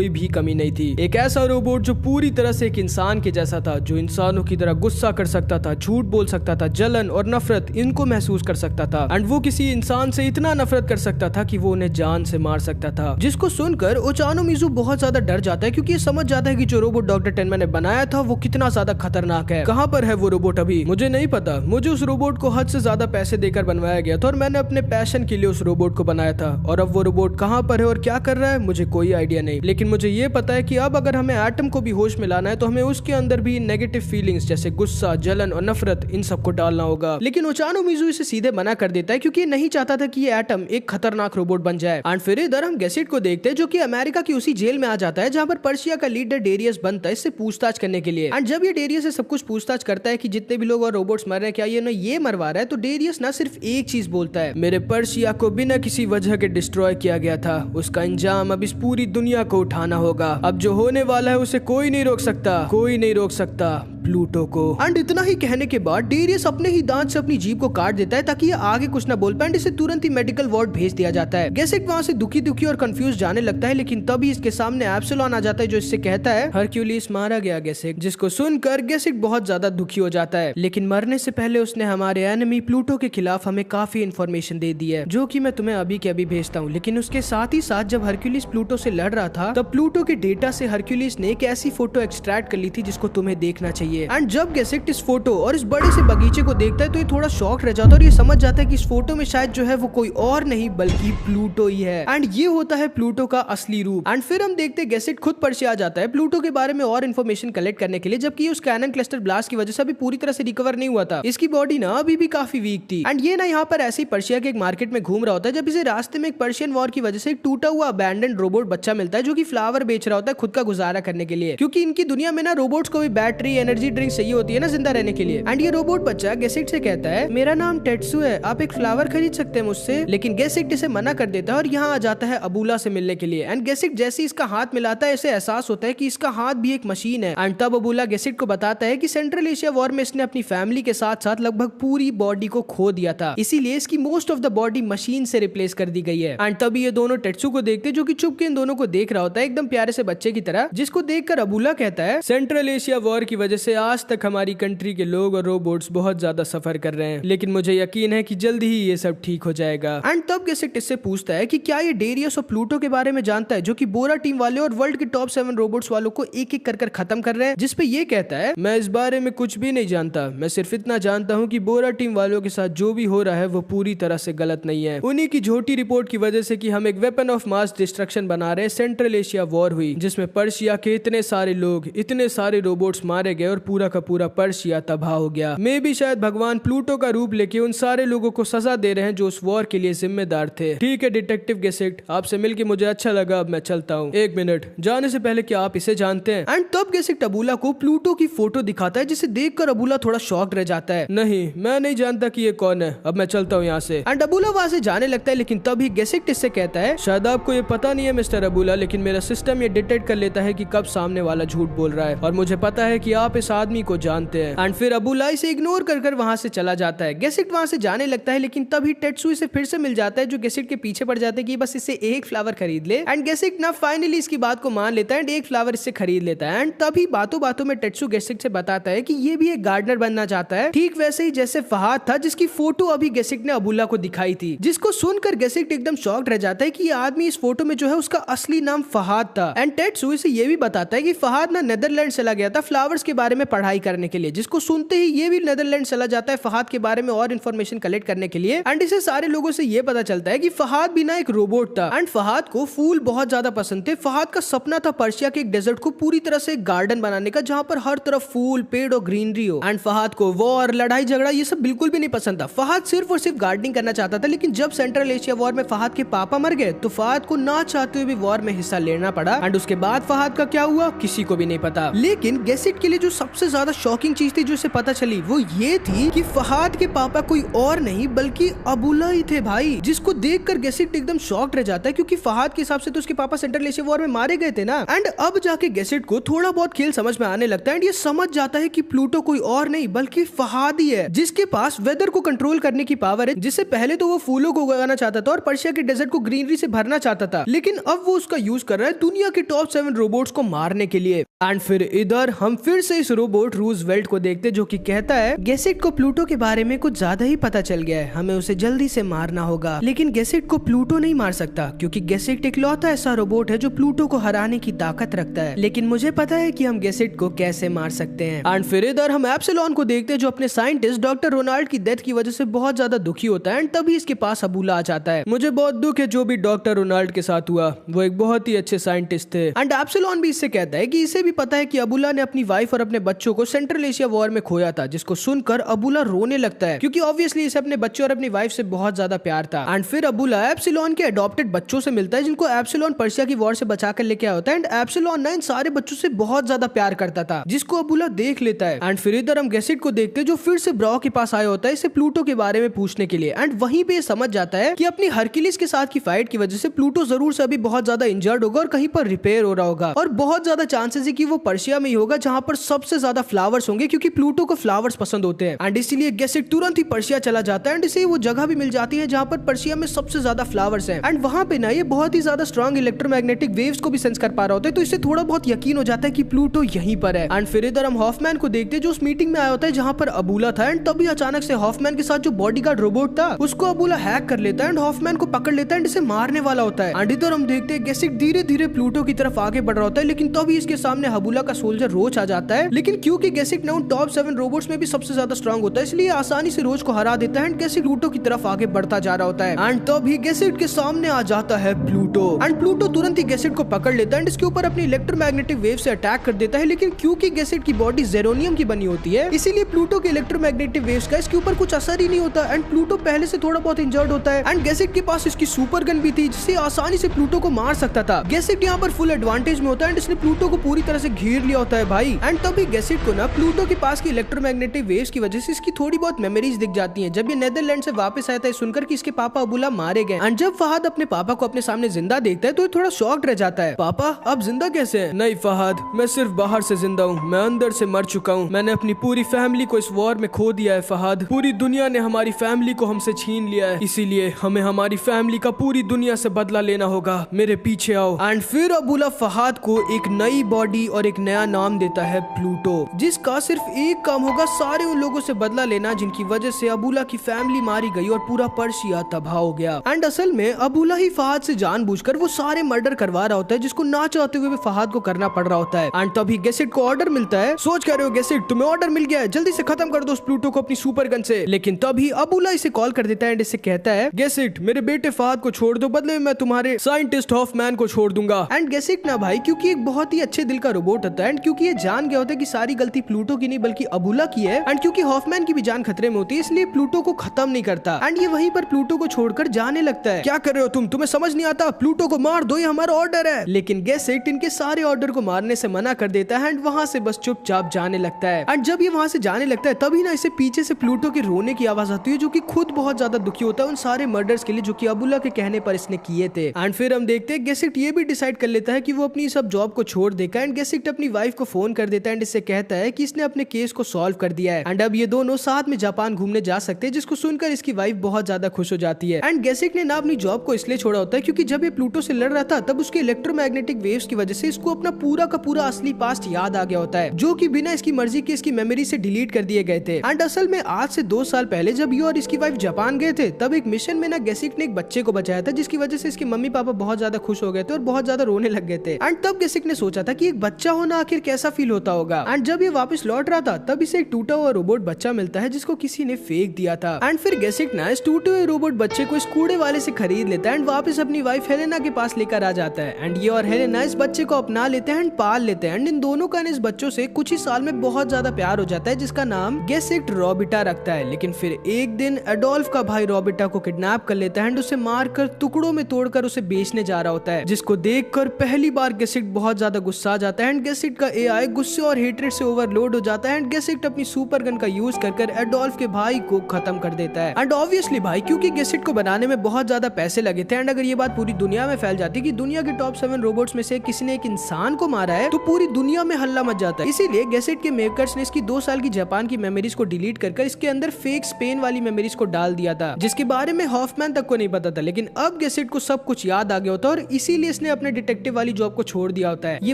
भी कमी नहीं थी। एक ऐसा रोबोट जो पूरी तरह से एक इंसान के जैसा था, जो इंसानों की तरह गुस्सा कर सकता था, झूठ बोल सकता था, जलन और नफरत इनको महसूस कर सकता था। एंड वो किसी इंसान से इतना नफरत कर सकता था कि वो उन्हें जान से मार सकता था, जिसको सुनकर ओचानोमिज़ु बहुत ज्यादा डर जाता है क्योंकि ये समझ जाता है कि जो रोबोट डॉक्टर टेनमैन ने बनाया था वो कितना ज्यादा खतरनाक है। कहाँ पर है वो रोबोट अभी मुझे नहीं पता। मुझे उस रोबोट को हद से ज्यादा पैसे देकर बनवाया गया था और मैंने अपने पैशन के लिए उस रोबोट को बनाया था, और अब वो रोबोट कहाँ पर है और क्या कर रहा है मुझे कोई आइडिया नहीं। लेकिन मुझे ये पता है कि अब अगर हमें एटम को भी होश में लाना है तो हमें उसके अंदर भी नेगेटिव फीलिंग्स जैसे गुस्सा, जलन और नफरत इन सबको डालना होगा। लेकिन ओचानोमिज़ु इसे सीधे मना कर देता है क्योंकि नहीं चाहता था कि ये एटम एक खतरनाक रोबोट बन जाए। एंड फिर इधर हम गैसेट को देखते हैं जो कि अमेरिका की उसी जेल में आ जाता है जहां पर पर्शिया का लीडर डेरियस बनता है इससे पूछताछ करने के लिए। एंड जब ये डेरियस से सब कुछ पूछताछ करता है कि जितने भी लोग और रोबोट्स मर रहे हैं क्या ये मरवा रहा है, तो डेरियस ना सिर्फ एक चीज बोलता है, मेरे पर्शिया को बिना किसी वजह के डिस्ट्रॉय किया गया था, उसका अंजाम अब इस पूरी दुनिया को उठाना होगा। अब जो होने वाला है उसे कोई नहीं रोक सकता, कोई नहीं रोक सकता प्लूटो को। एंड इतना ही कहने के बाद डेरियस अपने ही दांत से अपनी जीभ को काट देता है ताकि ये आगे कुछ ना बोल पाए। इसे तुरंत ही मेडिकल वार्ड भेज दिया जाता है। गैसेट वहां से दुखी दुखी और कंफ्यूज जाने लगता है, लेकिन तभी इसके सामने एप्सिलॉन आ जाता है जो इससे कहता है हरक्यूलिस मारा गया गैसेट, जिसको सुनकर गैसेट बहुत ज्यादा दुखी हो जाता है। लेकिन मरने से पहले उसने हमारे एनिमी प्लूटो के खिलाफ हमें काफी इन्फॉर्मेशन दे दी है जो कि मैं तुम्हें अभी के अभी भेजता हूँ। लेकिन उसके साथ ही साथ जब हरक्यूलिस प्लूटो से लड़ रहा था तब प्लूटो के डेटा से हरक्यूलिस ने एक ऐसी फोटो एक्सट्रैक्ट कर ली थी जिसको तुम्हें देखना चाहिए। एंड जब गैसेट इस फोटो और इस बड़े से बगीचे को देखता है तो ये थोड़ा शॉक रह जाता है और ये समझ जाता है कि इस फोटो में शायद जो है वो कोई और नहीं बल्कि प्लूटो ही है। एंड ये होता है प्लूटो का असली रूप। एंड फिर हम देखते हैं गैसेट खुद पर्शिया आ जाता है प्लूटो के बारे में और इन्फॉर्मेशन कलेक्ट करने के लिए, जबकि उस कैनन क्लस्टर ब्लास्ट की वजह से अभी पूरी तरह से रिकवर नहीं हुआ था। इसकी बॉडी ना अभी भी काफी वीक थी। एंड ये ना यहाँ पर ऐसे ही पर्शिया के एक मार्केट में घूम रहा होता है जब इसे रास्ते में एक पर्शियन वॉर की वजह से एक टूटा हुआ अबैंडन्ड रोबोट बच्चा मिलता है जो कि फ्लावर बेच रहा होता है खुद का गुजारा करने के लिए, क्योंकि इनकी दुनिया में ना रोबोट्स को भी बैटरी एनर्जी ड्रिंक चाहिए होती है ना जिंदा रहने के लिए। एंड ये रोबोट बच्चा गैसेट से कहता है मेरा नाम टेट्सू है, आप एक फ्लावर खरीद सकते हैं मुझसे। लेकिन गैसेट इसे मना कर देता है और यहाँ आ जाता है अबूला से मिलने के लिए। एंड गैसेट जैसे इसका हाथ मिलाता है इसे एहसास होता है कि इसका हाथ भी एक मशीन है। एंड तब अबूला गैसेट को बताता है कि सेंट्रल एशिया वॉर में इसने अपनी फैमिली के साथ साथ लगभग पूरी बॉडी को खो दिया था, इसीलिए इसकी most of the body machine से रिप्लेस कर दी गई है। एंड तभी ये दोनों टेट्सू को देखते जो कि चुप के इन दोनों को देख रहा होता है एकदम प्यारे से बच्चे की तरह, जिसको देखकर अबूला कहता है सेंट्रल एशिया वॉर की वजह से आज तक हमारी कंट्री के लोग और रोबोट्स बहुत ज्यादा सफर कर रहे हैं, लेकिन मुझे यकीन है कि जल्दी ही ये सब ठीक हो जाएगा। एंड तब गैसेट इससे पूछता है कि क्या ये डेरियस और प्लूटो के बारे में जानता है जो कि बोरा टीम वाले और वर्ल्ड के टॉप 7 रोबोट्स वालों को एक एक कर खत्म कर रहे हैं, जिसपे ये कहता है मैं इस बारे में कुछ भी नहीं जानता, मैं सिर्फ इतना जानता हूँ कि बोरा टीम वालों के साथ जो भी हो रहा है वो पूरी तरह से गलत नहीं है। उन्हीं की झूठी रिपोर्ट की वजह से कि हम एक वेपन ऑफ मास डिस्ट्रक्शन बना रहे सेंट्रल एशिया वॉर हुई जिसमें पर्शिया के इतने सारे लोग, इतने सारे रोबोट्स मारे गए और पूरा का पूरा पर्शिया तबाह हो गया। मे भी शायद भगवान प्लूटो का रूप लेके उन सारे लोगों को सजा दे रहे हैं जो उस वॉर के लिए जिम्मेदार थे। ठीक है डिटेक्टिव गैसेट, आपसे मिलके मुझे अच्छा लगा, अब मैं चलता हूँ। एक मिनट, जाने से पहले क्या आप इसे जानते हैं? एंड तब गैसेट अबूला को प्लूटो की फोटो दिखाता है जिसे देखकर अबूला थोड़ा शॉक्ड रह जाता है। नहीं, मैं नहीं जानता कि ये कौन है, अब मैं चलता हूँ यहाँ से। एंड अबूला वहाँ से जाने लगता है, लेकिन तभी गैसेट इससे कहता है शायद आपको ये पता नहीं है मिस्टर अबूला, लेकिन मेरा सिस्टम ये डिटेक्ट कर लेता है कि कब सामने वाला झूठ बोल रहा है और मुझे पता है कि आप इस आदमी को जानते हैं। एंड फिर अबूला इसे इग्नोर कर वहाँ से चला जाता है। गैसेट वहाँ से जाने लगता है, लेकिन तभी टेट्सू इसे फिर से मिल जाता है जो गैसेट के पीछे पड़ जाता है कि बस इससे एक फ्लावर खरीद ले। एंड गैसेट ना फाइनली इसकी बात को मान लेता है एंड एक फ्लावर इससे खरीद लेता है। एंड तभी बातों बातों में टेट्सू गैसेट से बताता है कि ये भी एक गार्डनर बनना चाहता है, ठीक वैसे ही जैसे फहाद था जिसकी फोटो अभी गैसेट ने अबूला को दिखाई थी, जिसको सुनकर गैसेट एकदम शॉक्ड रह जाता है कि ये आदमी इस फोटो में जो है उसका असली नाम फहाद था। एंड टेट्सू इसे ये भी बताता है कि फहाद ना नेदरलैंड चला गया था फ्लावर्स के बारे में पढ़ाई करने के लिए, जिसको सुनते ही ये भी नेदरलैंड चला जाता है फहाद के बारे में और इन्फॉर्मेशन कलेक्ट करने के लिए। एंड इसे सारे लोगों से ये पता चलता है कि फहाद भी ना एक रोबोट था एंड फहाद को फूल बहुत ज्यादा पसंद थे। फहाद का सपना था पर्शिया के एक डेजर्ट को पूरी तरह से गार्डन बनाने का जहाँ पर हर तरफ फूल, पेड़ और ग्रीनरी हो। एंड फहाद को वॉर, लड़ाई झगड़ा ये सब बिल्कुल भी नहीं पसंद था। फहाद सिर्फ और सिर्फ गार्डनिंग करना चाहता था। लेकिन जब सेंट्रल एशिया वॉर में फहाद के पापा मर गए तो फहाद को ना चाहते हुए भी वॉर में हिस्सा लेना पड़ा। एंड उसके बाद फहाद का क्या हुआ किसी को भी नहीं पता। लेकिन गैसेट के लिए जो सबसे ज्यादा शॉकिंग चीज थी जो इसे पता चली वो ये थी कि फहाद के पापा कोई और नहीं बल्कि अबूला ही थे भाई, जिसको देखकर गैसेट एकदम शॉक्ड रह जाता है क्योंकि फहाद के हिसाब से तो उसके पापा सेंट्रल एशिया वॉर में मारे गए थे ना। एंड अब जाके गैसेट को थोड़ा बहुत खेल समझ में आने लगता है एंड ये समझ जाता है कि प्लूटो कोई और नहीं बल्कि फहाद ही है, जिसके पास वेदर को कंट्रोल करने की पावर है। जिससे पहले तो वो फूलों को उगाना चाहता था और पर्शिया के डेजर्ट को ग्रीनरी से भरना चाहता था, लेकिन अब वो उसका यूज कर रहा है दुनिया के टॉप 7 रोबोट्स को मारने के लिए। एंड फिर इधर हम फिर से इस रोबोट रूजवेल्ट को देखते जो कि कहता है गैसेट को प्लूटो के बारे में कुछ ज्यादा ही पता चल गया है, हमें उसे जल्दी से मारना होगा। लेकिन गैसेट को प्लूटो नहीं मार सकता क्योंकि गैसेट इकलौता ऐसा रोबोट है जो प्लूटो को हराने की ताकत रखता है। लेकिन मुझे पता है कि हम गैसेट को कैसे मार सकते हैं। एंड फिर इधर हम एप्सिलॉन को देखते हैं जो अपने साइंटिस्ट डॉक्टर रोनाल्ड की डेथ की वजह से बहुत ज्यादा दुखी होता है। एंड तभी इसके पास अबूला आ जाता है। मुझे बहुत दुख है जो भी डॉक्टर रोनाल्ड के साथ हुआ, वो एक बहुत ही अच्छे साइंटिस्ट थे। एंड एप्सिलॉन भी इससे कहता है कि इसे भी पता है कि अबूला ने अपनी वाइफ और अपने बच्चों को सेंट्रल एशिया वॉर में खोया था, जिसको सुनकर अबूला रोने लगता है क्योंकि ऑब्वियसली इसे अपने बच्चों और अपनी वाइफ से बहुत ज्यादा प्यार था। एंड फिर अबूला एप्सिलॉन के अडॉप्टेड बच्चों से मिलता है जिनको एप्सिलॉन पर्शिया की वॉर से बचाकर लेके आया होता है। एंड एप्सिलॉन ना इन सारे बच्चों से बहुत ज्यादा प्यार करता था, जिसको अबूला देख लेता है। एंड फिर इधर हम गैसेट को देखते हैं जो फिर से ब्रॉ के पास आया होता है इसे प्लूटो के बारे में पूछने के लिए। एंड वहीं पे समझ जाता है कि अपनी हरक्यूलिस के साथ की फाइट की वजह से प्लूटो जरूर से अभी बहुत ज्यादा इंजर्ड होगा और कहीं पर रिपेयर हो रहा होगा, और बहुत ज्यादा चांसेस है कि वो पर्शिया में ही होगा जहां पर सबसे ज्यादा फ्लावर्स होंगे क्योंकि प्लूटो को फ्लावर्स पसंद होते हैं। एंड इसीलिए गैसेट तुरंत ही पर्शिया चला जाता है। एंड इसे वो जगह भी मिल जाती है जहां पर पर्शिया में सबसे ज्यादा फ्लावर्स हैं। एंड वहां पे ना ये बहुत ही ज्यादा स्ट्रॉन्ग इलेक्ट्रोमैग्नेटिक वेव्स को भी सेंस कर पा रहा होता है, तो इससे थोड़ा बहुत यकीन हो जाता है कि प्लूटो यहीं पर है। एंड फिर इधर हम हॉफमैन को देखते हैं जो उस मीटिंग में आया होता है जहां पर अबूला था। एंड तभी अचानक से हॉफमैन के साथ जो बॉडीगार्ड रोबोट था उसको अबूला हैक कर लेता है एंड हॉफमैन को पकड़ लेता है एंड इसे मारने वाला होता है। एंड इधर हम देखते हैं गैसेट धीरे धीरे प्लूटो की तरफ आगे बढ़ रहा होता है, लेकिन तभी इसके सामने अबूला का सोल्जर रोच आ जाता है। लेकिन क्योंकि गैसेट ना उन टॉप 7 रोबोट्स में भी सबसे ज्यादा स्ट्रॉन्ग होता है, इसलिए आसानी से रोच को हरा देता है एंड गैसेट प्लूटो की तरफ आगे बढ़ता जा रहा होता है। एंड तभी गैसेट के सामने आ जाता है प्लूटो। एंड प्लूटो तुरंत ही गैसेट को पकड़ लेता है एंड इसके ऊपर अपनी इलेक्ट्रोमैग्नेटिक वेव से अटैक कर देता है। लेकिन क्योंकि गैसेट की बॉडी जेरोनियम की बनी होती है, इसीलिए प्लूटो के इलेक्ट्रोमैग्नेटिक वेव्स का इसके ऊपर कुछ असर ही नहीं होता। एंड प्लूटो पहले से थोड़ा बहुत इंजर्ड होता है। एंड गैसेट के पास इसकी सुपर गन भी थी जिससे आसानी से प्लूटो को मार सकता था। गैसेट यहाँ पर फुल एडवांटेज में होता है एंड इसने प्लूटो को पूरी तरह से घेर लिया होता है भाई। एंड तभी गैसेट को ना प्लूटो के पास की इलेक्ट्रोमैग्नेटिक वेव्स की वजह से इसकी थोड़ी बहुत मेमोरीज दिख जाती हैं। जब ये नेदरलैंड से वापस आया था सुनकर कि इसके पापा अबूला मारे गए। एंड जब फहद अपने पापा को अपने सामने जिंदा देखता है तो ये थोड़ा शॉक्ड रह जाता है। पापा आप जिंदा कैसे हैं? नहीं फहद, मैं सिर्फ बाहर से जिंदा हूँ, मैं अंदर से मर चुका हूँ। मैंने अपनी पूरी फैमिली को इस वॉर में खो दिया है फहद। पूरी दुनिया ने हमारी फैमिली को हमसे छीन लिया है, इसीलिए हमें हमारी फैमिली का पूरी दुनिया से बदला लेना होगा। मेरे पीछे आओ। एंड फिर अबूला फहद को एक नई बॉडी और एक नया नाम देता है प्लूटो, जिसका सिर्फ एक काम होगा, सारे उन लोगों से बदला लेना जिनकी वजह से अबूला की फैमिली मारी गई और पूरा पर्शिया तबाह हो गया। एंड असल में अबूला ही फहद से जानबूझकर वो सारे मर्डर करवा रहा होता है जिसको ना चाहते हुए भी फहद को करना पड़ रहा होता है। एंड तभी गैसेट को ऑर्डर मिलता है। सोच कह रहे हो गैसेट तुम्हें ऑर्डर मिल गया है, जल्दी से खत्म कर दो उस प्लूटो को अपनी सुपर गन से। लेकिन तभी अबूला इसे कॉल कर देता है एंड इसे कहता है गैसेट मेरे बेटे फहद को छोड़ दो, बदले में मैं तुम्हारे साइंटिस्ट हॉफमैन को छोड़ दूंगा। एंड गैसेट ना भाई क्योंकि एक बहुत ही अच्छे दिल का रोबोट होता है एंड क्योंकि ये जान गया होता है कि सारी गलती प्लूटो की नहीं बल्कि अबूला की है, एंड क्योंकि हॉफमैन की भी जान खतरे में होती है इसलिए प्लूटो को खत्म नहीं करता। एंड ये वहीं पर प्लूटो को छोड़कर जाने लगता है। क्या कर रहे हो तुम्हें समझ नहीं आता? प्लूटो को मार दो, ये हमारा ऑर्डर है। लेकिन गैसेट इनके सारे ऑर्डर को मारने से मना कर देता है एंड वहां से बस चुपचाप जाने लगता है। एंड जब ये वहां से जाने लगता है तभी ना इसे पीछे से प्लूटो के रोने की आवाज आती है, जो कि खुद बहुत ज्यादा दुखी होता है उन सारे मर्डर्स के लिए जो कि अबूला के कहने पर इसने किए थे। एंड फिर हम देखते हैं गैसेट ये भी डिसाइड कर लेता है कि वो अपनी सब जॉब को छोड़ देगा। एंड गैसेट अपनी वाइफ को फोन कर देता है एंड इससे कहता है कि इसने अपने केस को सॉल्व कर दिया है एंड अब ये दोनों साथ में जापान घूमने जा सकते हैं, जिसको सुनकर इसकी वाइफ बहुत ज्यादा खुश हो जाती है। एंड गैसेट ने ना अपनी जॉब को इसलिए छोड़ा होता है क्योंकि जब ये प्लूटो से लड़ रहा था तब उसके इलेक्ट्रोमैग्नेटिक वेव्स की वजह से इसको अपना पूरा का पूरा असली पास्ट याद आ गया होता है, जो कि बिना इसकी मर्जी के इसकी मेमोरी से डिलीट कर दिए गए थे। एंड असल में आज से 2 साल पहले जब ये और इसकी वाइफ जापान गए थे तब एक मिशन में ना गैसेट ने एक बच्चे को बचाया था, जिसकी वजह से इसके मम्मी पापा बहुत ज्यादा खुश हो गए थे और बहुत ज्यादा रोने लग गए थे। एंड तब गैसेट ने सोचा था कि एक बच्चा होना आखिर कैसा फील होता होगा। एंड जब ये वापस लौट रहा था तब इसे एक टूटा हुआ रोबोट बच्चा मिलता है जिसको किसी ने फेंक दिया था। एंड फिर गैसेट ना इस टूटे हुए रोबोट बच्चे को इस कूड़े वाले से खरीद लेता है एंड वापस अपनी वाइफ हेलेना के पास लेकर आ जाता है। एंड ये और हेलेना इस बच्चे को अपना लेते हैं एंड पाल लेते हैं। एंड इन दोनों का इस बच्चों से कुछ ही साल में बहुत ज्यादा प्यार हो जाता है, जिसका नाम गैसेट रॉबिटा रखता है। लेकिन फिर एक दिन एडोल्फ का भाई रॉबिटा को किडनैप कर लेता है एंड उसे मारकर टुकड़ों में तोड़कर उसे बेचने जा रहा होता है, जिसको देखकर पहली बार गैसेट बहुत ज्यादा गुस्सा आ जाता है। एंड गैसेट का एआई गुस्से और हेट्रेड से ओवरलोड हो जाता है एंड गैसेट अपनी सुपर गन का यूज कर एडोल्फ के भाई को खत्म कर देता है। एंड ऑब्वियसली भाई क्योंकि गैसेट को बनाने में बहुत ज्यादा पैसे लगे थे एंड अगर ये बात पूरी दुनिया में फैल जाती कि दुनिया के टॉप 7 रोबोट्स में से किसी ने एक इंसान को मारा है तो पूरी दुनिया में हल्ला मच जाता है। इसीलिए गैसेट के मेकर्स ने इसकी 2 साल की जापान की मेमोरीज को डिलीट कर इसके अंदर फेक स्पेन वाली मेमोरीज को डाल दिया था, जिसके बारे में हॉफमैन तक को नहीं पता था। लेकिन अब गैसेट को सब कुछ याद आ गया होता है और इसीलिए इसने अपने डिटेक्टिव वाली जॉब को छोड़ दिया होता है। ये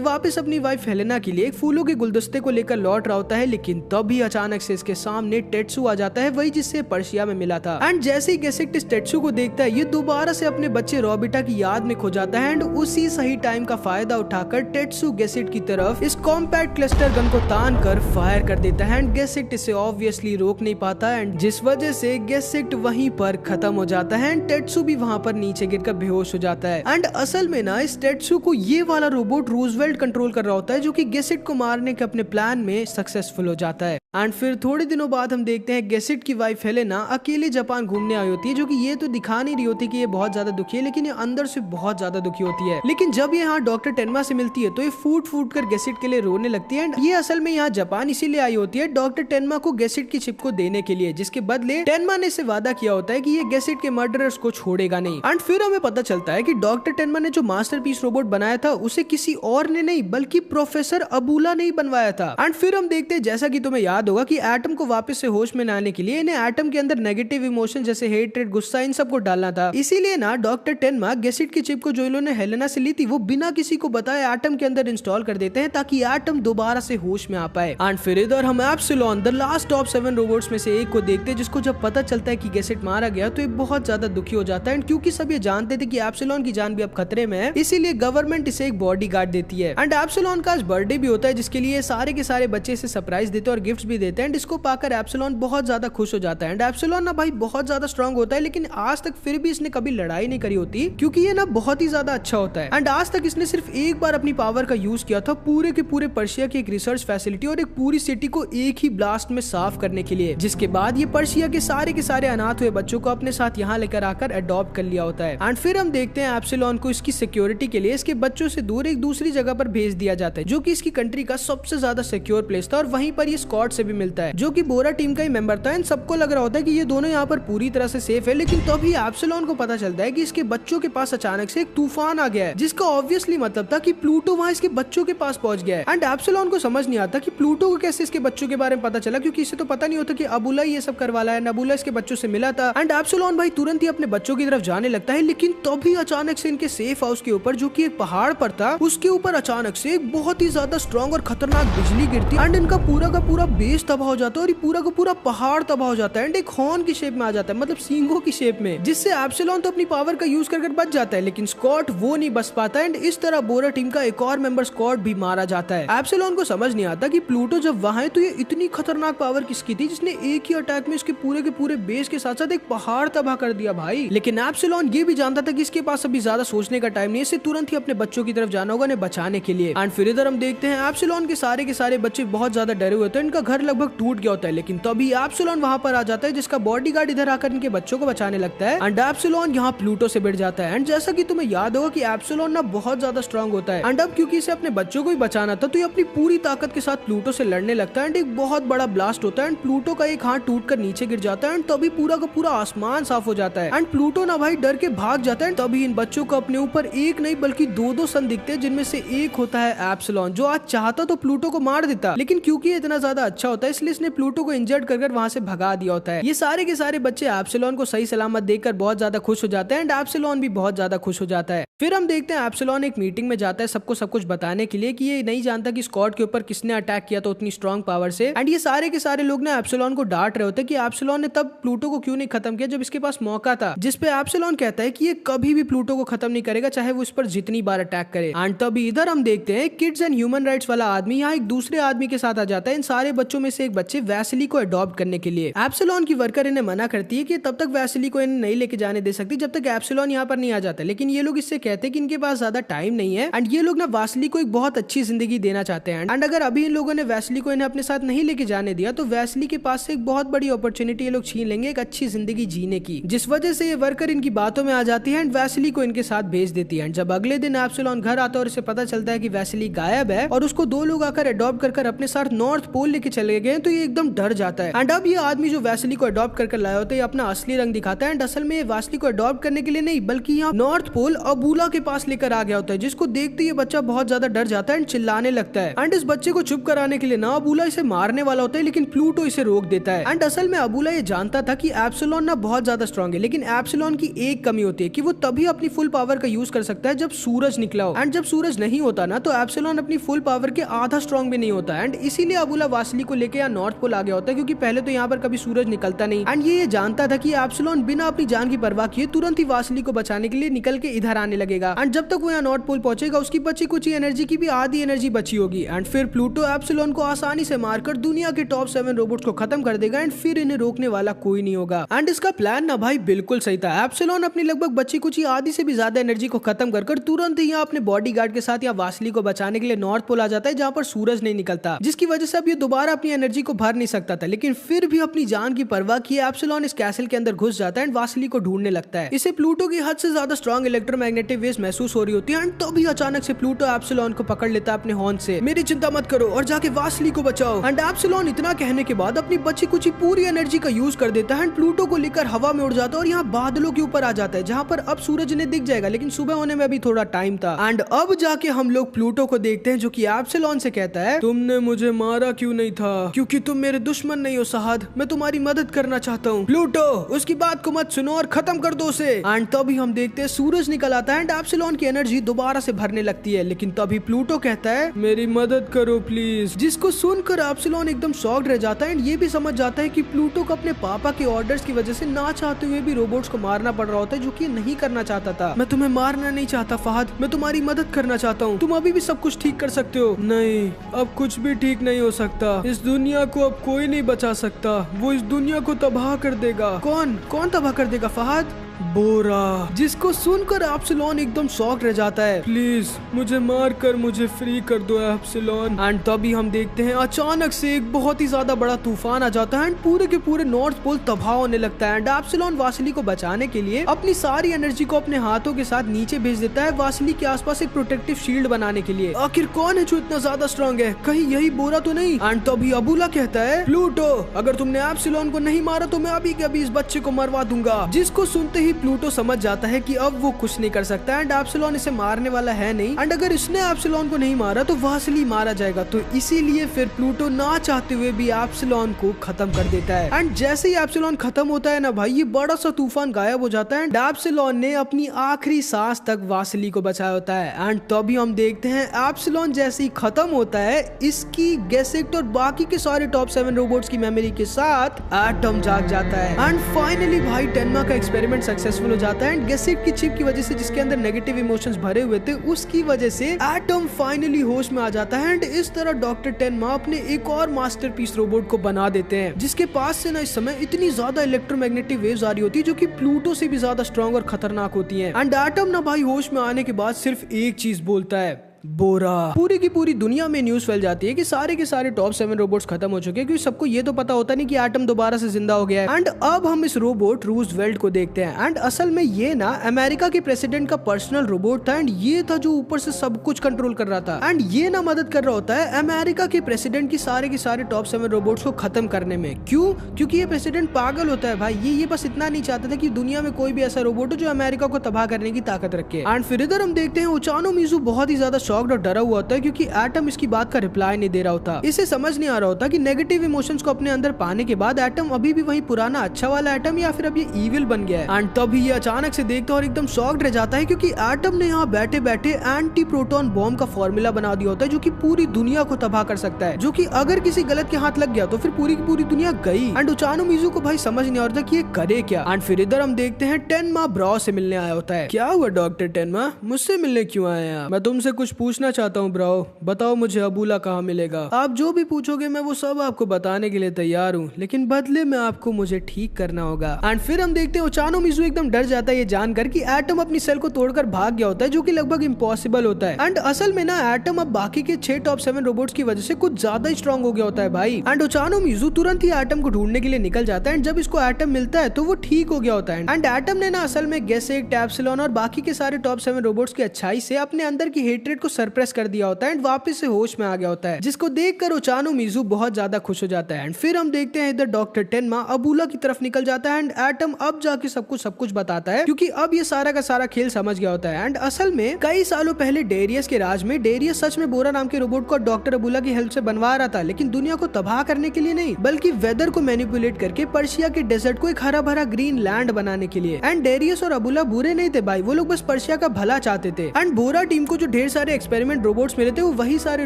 वापस अपनी वाइफ हेलेना के लिए एक फूलों के गुलदस्ते दोस्ते को लेकर लौट रहा होता है, लेकिन तभी अचानक से इसके सामने टेट्सू आ जाता है, वही जिससे पर्शिया में मिला था। एंड जैसे ही गेसिक्ट इस टेट्सू को देखता है, ये दोबारा से अपने बच्चे रोबिटा की याद में खो जाता है। एंड उसी सही टाइम का फायदा उठाकर टेट्सू गेसिक्ट की तरफ इस कॉम्पैक्ट क्लस्टर गन को तान कर फायर कर देता है। एंड गेसिक्ट इसे ऑब्वियसली रोक नहीं पाता, एंड जिस वजह से गेसिक्ट वहीं पर खत्म हो जाता है। एंड टेट्सू भी वहां पर नीचे गिरकर बेहोश हो जाता है। एंड असल में ना इस टेट्सू को ये वाला रोबोट रूजवेल्ट कंट्रोल कर रहा होता है, जो कि गेसिक्ट को मारने के अपने प्लान में सक्सेसफुल हो जाता है। एंड फिर थोड़े दिनों बाद हम देखते हैं गेसिक्ट की वाइफ हेलेना अकेले जापान घूमने आई होती है, जो कि ये तो दिखा नहीं रही होती कि ये बहुत ज्यादा दुखी है, लेकिन ये अंदर से बहुत ज्यादा दुखी होती है। लेकिन जब ये यहाँ डॉक्टर टेनमा से मिलती है तो ये फूट फूट कर गेसिक्ट के लिए रोने लगती है। एंड ये असल में यहाँ जापान इसीलिए आई होती है डॉक्टर टेनमा को गेसिक्ट की चिप को देने के लिए, जिसके बदले टेनमा ने इसे वादा किया होता है कि ये गेसिक्ट के मर्डरर्स को छोड़ेगा नहीं। एंड फिर हमें पता चलता है कि डॉक्टर टेनमा ने जो मास्टरपीस रोबोट बनाया था उसे किसी और ने नहीं बल्कि प्रोफेसर अबूला ने ही बनवाया था। एंड फिर हम देखते हैं, जैसा कि तुम्हें याद होगा, कि एटम को वापस से होश में लाने के लिए इन्हें एटम के अंदर नेगेटिव इमोशन जैसे हेट्रेड, गुस्सा, इन सबको डालना था। इसीलिए ना डॉक्टर टेनमा गेसिक्ट की चिप को जो इन्होंने हेलेना से ली थी वो बिना किसी को बताए एटम के अंदर इंस्टॉल कर देते हैं, ताकि एटम दोबारा से होश में आ पाए। एंड फिर इधर हम epsilon the last top 7 robots में से एक को देखते हैं, जिसको जब पता चलता है कि गेसिक्ट मारा गया तो ये बहुत ज्यादा दुखी हो जाता है। क्योंकि सब ये जानते थे कि एप्सिलॉन की जान भी अब खतरे में है, इसीलिए गवर्नमेंट इसे एक बॉडीगार्ड देती है। एंड एप्सिलॉन का आज बर्थडे भी होता है, जिसके लिए सारे के सारे बच्चे इसे सरप्राइज देते हैं और गिफ्ट्स भी देते हैं। एंड इसको पाकर एप्सिलॉन बहुत ज्यादा खुश हो जाता है। एंड एप्सिलॉन ना भाई बहुत ज्यादा स्ट्रांग होता है, लेकिन आज तक फिर भी इसने कभी लड़ाई नहीं करी होती, क्योंकि ये ना बहुत ही ज्यादा अच्छा होता है। एंड आज तक इसने सिर्फ एक बार अपनी पावर का यूज किया था पूरे के पूरे पर्शिया की एक रिसर्च फैसिलिटी और एक पूरी सिटी को एक ही ब्लास्ट में साफ करने के लिए, जिसके बाद ये पर्शिया के सारे अनाथ हुए बच्चों को अपने साथ यहाँ लेकर आकर अडॉप्ट कर लिया होता है। एंड फिर हम देखते हैं एप्सिलॉन को इसकी सिक्योरिटी के लिए इसके बच्चों से दूर एक दूसरी जगह पर भेज दिया जाता है, जो कि इसकी कंट्री का सबसे ज्यादा सिक्योर प्लेस था। और वहीं पर ये स्कॉट से भी मिलता है, जो कि बोरा टीम का ही मेंबर था। इन सबको लग रहा होता है कि ये दोनों यहाँ पर पूरी तरह से सेफ है, लेकिन तभी एप्सिलॉन को पता चलता है कि इसके बच्चों के पास अचानक से एक तूफान आ गया है, जिसका ऑब्वियसली मतलब था कि प्लूटो वहाँ इसके बच्चों के पास पहुंच गया है। एंड एप्सिलॉन को समझ नहीं आता कि प्लूटो को कैसे इसके बच्चों के बारे में पता चला, क्योंकि इसे तो पता नहीं होता कि अबूला ये सब करवाला है, अबूला इसके बच्चों से मिला था। एंड एप्सिलॉन भाई तुरंत ही अपने बच्चों की तरफ जाने लगता है, लेकिन तभी अचानक से इनके सेफ हाउस के ऊपर, जो कि एक पहाड़ पर था, उसके ऊपर अचानक से एक बहुत ही ज्यादा स्ट्रॉन्ग और खतरनाक बिजली गिरती है। एंड इनका पूरा का पूरा बेस तबाह हो जाता है और ये पूरा का पूरा पहाड़ तबाह हो जाता है। एंड एक हॉर्न की शेप में आ जाता है, मतलब सींगों की शेप में, जिससे एप्सिलॉन तो अपनी पावर का यूज कर बच जाता है, लेकिन स्कॉट वो नहीं बच पाता। एंड इस तरह बोरा टीम का एक और मेंबर स्कॉट भी मारा जाता है। एप्सिलॉन को समझ नहीं आता कि प्लूटो जब वहां है तो ये इतनी खतरनाक पावर किसकी थी, जिसने एक ही अटैक में इसके पूरे के पूरे बेस के साथ साथ एक पहाड़ तबाह कर दिया भाई। लेकिन एप्सिलॉन ये भी जानता था कि इसके पास अभी ज्यादा सोचने का टाइम नहीं है, इसे तुरंत ही अपने बच्चों की तरफ जाना होगा, इन्हें बचाने के लिए। एंड फिर इधर हम देखते हैं एप्सिलॉन के सारे बच्चे बहुत ज्यादा डरे हुए थे, इनका घर लगभग टूट गया होता है। लेकिन तभी एप्सिलॉन वहां पर आ जाता है, जिसका बॉडीगार्ड इधर आकर इनके बच्चों को बचाने लगता है। एंड एप्सिलॉन यहाँ प्लूटो से भिड़ जाता है। एंड जैसा कि तुम्हें याद होगा कि एप्सिलॉन ना बहुत ज्यादा स्ट्रांग होता है, एंड अब क्योंकि इसे अपने बच्चों को ही बचाना था तो ये अपनी पूरी ताकत के साथ प्लूटो से लड़ने लगता है। एंड एक बहुत बड़ा ब्लास्ट होता है, एंड प्लूटो का एक हाथ टूटकर नीचे गिर जाता है। एंड तभी पूरा का पूरा आसमान साफ हो जाता है, एंड प्लूटो ना भाई डर के भाग जाता है। तभी इन बच्चों को अपने ऊपर एक नहीं बल्कि दो सन दिखते हैं, जिनमें से एक होता है एप्सिलॉन, जो आज चाहता तो प्लूटो को मार देता, लेकिन क्योंकि ये इतना ज्यादा अच्छा होता है इसलिए इसने प्लूटो को इंजर्ड कर वहां से भगा दिया होता है। ये सारे के सारे बच्चे एप्सिलॉन को सही सलामत देखकर बहुत ज्यादा खुश हो जाते हैं, एंड एप्सिलॉन भी बहुत ज्यादा खुश हो जाता है। फिर हम देखते हैं एप्सिलॉन एक मीटिंग में जाता है सबको सब कुछ बताने के लिए, कि ये नहीं जानता कि स्कॉट के ऊपर किसने अटैक किया था उतनी स्ट्रॉन्ग पावर से। एंड ये सारे के सारे लोग ना एप्सिलॉन को डांट रहे होते हैं कि एप्सिलॉन ने तब प्लूटो को क्यों नहीं खत्म किया जब इसके पास मौका था, जिसपे एप्सिलॉन कहता है कि ये कभी भी प्लूटो को खत्म नहीं करेगा, चाहे वो इस पर जितनी बार अटैक करे। एंड तभी इधर हम देखते हैं किड्स एंड ह्यूमन राइट्स वाला आदमी यहाँ एक दूसरे आदमी के साथ आ जाता है, इन सारे बच्चों में से एक बच्चे वैसिली को अडॉप्ट करने के लिए। एप्सिलॉन की वर्कर इन्हें मना करती है कि तब तक वैसिली को इन्हें नहीं लेके जाने दे सकती जब तक एप्सिलॉन यहाँ पर नहीं आ जाता, लेकिन ये लोग इससे कहते हैं कि इनके पास ज्यादा टाइम नहीं है, एंड ये लोग ना वैसिली को एक बहुत अच्छी जिंदगी देना चाहते हैं। एंड अगर अभी इन लोगों ने वैसिली को इन्हें अपने साथ नहीं लेके जाने दिया तो वैसिली के पास से एक बहुत बड़ी अपॉर्चुनिटी ये लोग छीन लेंगे एक अच्छी जिंदगी जीने की, जिस वजह से ये वर्कर इनकी बातों में आ जाती है एंड वैसिली को इनके साथ भेज देती है। जब अगले दिन एप्सिलॉन घर आता है और इसे पता चलता है कि वैसिली गायब है और उसको दो लोग आकर अडॉप्ट कर अपने साथ नॉर्थ पोल लेके चले चले गए तो ये एकदम डर जाता है। एंड अब ये आदमी जो वैसली को अडॉप्ट करके लाया होता है अपना असली रंग दिखाता है। एंड असल में वैसली को अडॉप्ट करने के लिए नहीं बल्कि यहाँ नॉर्थ पोल अबूला के पास लेकर आ गया होता है, जिसको देखते ये बच्चा बहुत ज्यादा डर जाता है एंड चिल्लाने लगता है। एंड इस बच्चे को चुप कराने के लिए ना अबूला इसे मारने वाला होता है, लेकिन प्लूटो इसे रोक देता है। एंड असल में अबूला ये जानता था कि एप्सिलॉन ना बहुत ज्यादा स्ट्रॉन्ग है, लेकिन एप्सिलॉन की एक कमी होती है कि वो तभी अपनी फुल पावर का यूज कर सकता है जब सूरज निकला हो। एंड जब सूरज नहीं होता ना तो एप्सिलॉन अपनी फुल पावर के आधा स्ट्रॉन्ग भी नहीं होता। एंड इसीलिए अबूला वासली को लेके यहाँ नॉर्थ पोल आ गया होता है, क्योंकि पहले तो यहाँ पर कभी सूरज निकलता नहीं। एंड ये जानता था कि एप्सिलॉन बिना अपनी जान की परवाह किए तुरंत ही वासली को बचाने के लिए निकल के इधर आने लगेगा। एंड जब तक वो यहाँ नॉर्थ पोल पहुंचेगा उसकी बची कुछ एनर्जी की भी आधी एनर्जी बची होगी। एंड फिर प्लूटो एप्सिलॉन को आसानी से मारकर दुनिया के टॉप 7 रोबोट्स को खत्म कर देगा एंड फिर इन्हें रोकने वाला कोई नहीं होगा। एंड इसका प्लान ना भाई बिल्कुल सही था। एप्सिलॉन अपनी लगभग बची कुछ आधी से भी ज्यादा एनर्जी को खत्म कर तुरंत ही यहाँ अपने बॉडीगार्ड के साथ यहाँ वासली को बचाने के लिए नॉर्थ पोल आ जाता है, जहाँ पर सूरज नहीं निकलता, जिसकी वजह से अब ये दोबारा अपनी एनर्जी को भर नहीं सकता था। लेकिन फिर भी अपनी जान की परवाह किए एप्सिलॉन इस कैसल के अंदर घुस जाता है एंड वासली को ढूंढने लगता है। इसे प्लूटो की हद से ज्यादा स्ट्रॉन्ग इलेक्ट्रोमैग्नेटिक वेव्स महसूस हो रही होती है। एंड तभी अचानक से प्लूटो एप्सिलॉन को पकड़ लेता है अपने हॉर्न से। मेरी चिंता मत करो और जाके वासली को बचाओ। एंड एप्सिलॉन इतना कहने के बाद अपनी बची कुछ पूरी एनर्जी का यूज कर देता है एंड प्लूटो को लेकर हवा में उड़ जाता है और यहाँ बादलों के ऊपर आ जाता है, जहाँ पर अब सूरज ने दिख जाएगा, लेकिन सुबह होने में अभी थोड़ा टाइम था। एंड अब जाके हम लोग प्लूटो को देखते हैं जो कि एप्सिलॉन से कहता है, तुमने मुझे मारा क्यों नहीं था? क्योंकि तुम मेरे दुश्मन नहीं हो साहद, मैं तुम्हारी मदद करना चाहता हूँ। प्लूटो उसकी बात को मत सुनो और खत्म कर दो उसे। एंड तभी हम देखते हैं सूरज निकल आता है एंड एप्सिलॉन की एनर्जी दोबारा से भरने लगती है। लेकिन तभी प्लूटो कहता है, मेरी मदद करो प्लीज। जिसको सुनकर एप्सिलॉन एकदम शॉक्ड रह जाता है एंड ये भी समझ जाता है कि प्लूटो को अपने पापा के ऑर्डर्स की वजह से ना चाहते हुए भी रोबोट्स को मारना पड़ रहा होता है, जो कि नहीं करना चाहता था। मैं तुम्हें मारना नहीं चाहता फहद, मैं तुम्हारी मदद करना चाहता हूँ। तुम अभी भी सब कुछ ठीक कर सकते हो। नहीं, अब कुछ भी ठीक नहीं हो सकता। इस दुनिया को अब कोई नहीं बचा सकता। वो इस दुनिया को तबाह कर देगा। कौन तबाह कर देगा फहद? बोरा। जिसको सुनकर एप्सिलॉन एकदम शॉक रह जाता है। प्लीज मुझे मार कर मुझे फ्री कर दो एप्सिलॉन। एंड तभी हम देखते हैं अचानक से एक बहुत ही ज्यादा बड़ा तूफान आ जाता है एंड पूरे के पूरे नॉर्थ पोल तबाह होने लगता है। एंड एप्सिलॉन वासली को बचाने के लिए अपनी सारी एनर्जी को अपने हाथों के साथ नीचे भेज देता है वासली के आसपास एक प्रोटेक्टिव शील्ड बनाने के लिए। आखिर कौन है जो इतना ज्यादा स्ट्रॉन्ग है? कहीं यही बोरा तो नहीं? एंड तभी अबूला कहता है, प्लूटो अगर तुमने एप्सिलॉन को नहीं मारा तो मैं अभी के अभी इस बच्चे को मरवा दूंगा। जिसको सुनते ही प्लूटो समझ जाता है कि अब वो कुछ नहीं कर सकता एंड एप्सिलॉन इसे मारने वाला है नहीं। एंड अगर इसने एप्सिलॉन को नहीं मारा तो वासली मारा जाएगा। तो इसीलिए फिर प्लूटो ना चाहते हुए भी एप्सिलॉन को खत्म कर देता है। एंड जैसे ही एप्सिलॉन खत्म होता है ना भाई, ये बड़ा सा तूफान गायब हो जाता है एंड एप्सिलॉन ने अपनी आखिरी सांस तक वासली को बचाया होता है। एंड तभी हम देखते हैं एप्सिलॉन जैसे ही खत्म होता है, इसकी गेसेक्ट और बाकी के सारे टॉप 7 रोबोट्स की मेमोरी के साथ एटम जाग जाता है। एंड फाइनली भाई टेनमा का एक्सपेरिमेंट सक्सेसफुल हो जाता है एंड गेसेक्ट की चिप की वजह से जिसके अंदर नेगेटिव इमोशंस भरे हुए थे उसकी वजह से एटम फाइनली होश में आ जाता है। एंड इस तरह डॉक्टर टेनमा अपने एक और मास्टरपीस रोबोट को बना देते हैं, जिसके पास से ना इस समय इतनी ज्यादा इलेक्ट्रोमैग्नेटिक वेव्स आ रही होती है जो कि प्लूटो से भी ज्यादा स्ट्रॉन्ग और खतरनाक होती हैं। एंड एटम ना भाई होश में आने के बाद सिर्फ एक चीज बोलता है, बोरा। पूरी की पूरी दुनिया में न्यूज फैल जाती है कि सारे के सारे टॉप 7 रोबोट्स खत्म हो चुके हैं, क्योंकि सबको ये तो पता होता नहीं कि एटम दोबारा से जिंदा हो गया है। एंड अब हम इस रोबोट रूजवेल्ट को देखते हैं। एंड असल में ये ना अमेरिका के प्रेसिडेंट का पर्सनल रोबोट था एंड ये था जो ऊपर से सब कुछ कंट्रोल कर रहा था। एंड ये ना मदद कर रहा होता है अमेरिका के प्रेसिडेंट की सारे के सारे टॉप 7 रोबोट्स को खत्म करने में। क्यों? क्योंकि ये प्रेसिडेंट पागल होता है भाई। ये बस इतना नहीं चाहता था कि दुनिया में कोई भी ऐसा रोबोट हो जो अमेरिका को तबाह करने की ताकत रखे। एंड फिर इधर हम देखते हैं उचानो मिजू बहुत ही ज्यादा शॉक्ड और डरा हुआ होता है, क्योंकि एटम इसकी बात का रिप्लाई नहीं दे रहा होता। इसे समझ नहीं आ रहा होता कि नेगेटिव इमोशंस को अपने अंदर पाने के बाद एटम अभी भी वही पुराना अच्छा वाला एटम या फिर अब ये इविल बन गया है। एंड तभी ये अचानक से देखता है और एकदम शॉक्ड रह जाता है, क्योंकि एटम ने यहाँ बैठे बैठे एंटी प्रोटॉन बॉम्ब का फॉर्मूला बना दिया होता है जो कि पूरी दुनिया को तबाह कर सकता है, जो कि अगर किसी गलत के हाथ लग गया तो फिर पूरी की पूरी दुनिया गई। एंड उचानो मिजू को भाई समझ नहीं आ रहा था कि ये करे क्या। एंड फिर इधर हम देखते हैं टेनमा ब्राओ से मिलने आया होता है। क्या हुआ डॉक्टर टेनमा, मुझसे मिलने क्यों आए हैं? मैं तुमसे कुछ पूछना चाहता हूँ ब्राओ, बताओ मुझे अबूला कहाँ मिलेगा? आप जो भी पूछोगे मैं वो सब आपको बताने के लिए तैयार हूँ, लेकिन बदले में आपको मुझे ठीक करना होगा। एंड फिर हम देखते हैं उचानो मिजू एकदम डर जाता है ये जानकर कि एटम अपनी सेल को तोड़कर भाग गया होता है, जो कि लगभग इम्पॉसिबल होता है। एंड असल में ना एटम अब बाकी के 6 टॉप 7 रोबोट्स की वजह से कुछ ज्यादा ही स्ट्रॉन्ग हो गया होता है भाई। एंड उचानो मिजू तुरंत ही एटम को ढूंढने के लिए निकल जाता है। एंड जब इसको एटम मिलता है तो वो ठीक हो गया होता है। एंड एटम ने ना असल में गेसेक्ट, एप्सिलॉन और बाकी के सारे टॉप 7 रोबोट्स की अच्छाई से अपने अंदर की हेट्रेड को सरप्रेस कर दिया होता है एंड वापस से होश में आ गया होता है, जिसको देखकर ओचानो मिजू बहुत ज्यादा खुश हो जाता है। एंड फिर हम देखते हैं इधर डॉक्टर टेनमा अबूला की तरफ निकल जाता है एंड एटम अब जाके सब कुछ बताता है, क्योंकि अब ये सारा का सारा खेल समझ गया होता है। एंड असल में कई सालों पहले डेरियस के राज में डेरियस सच में बोरा नाम के रोबोट को डॉक्टर अबूला की हेल्प से बनवा रहा था, लेकिन दुनिया को तबाह करने के लिए नहीं, बल्कि वेदर को मैनिपुलेट करके पर्शिया के डेजर्ट को एक हरा भरा ग्रीन लैंड बनाने के लिए। एंड डेरियस और अबूला बुरे नहीं थे भाई, वो लोग बस पर्शिया का भला चाहते थे। एंड बोरा टीम को जो ढेर सारे एक्सपेरिमेंट रोबोट्स मिले थे वो वही सारे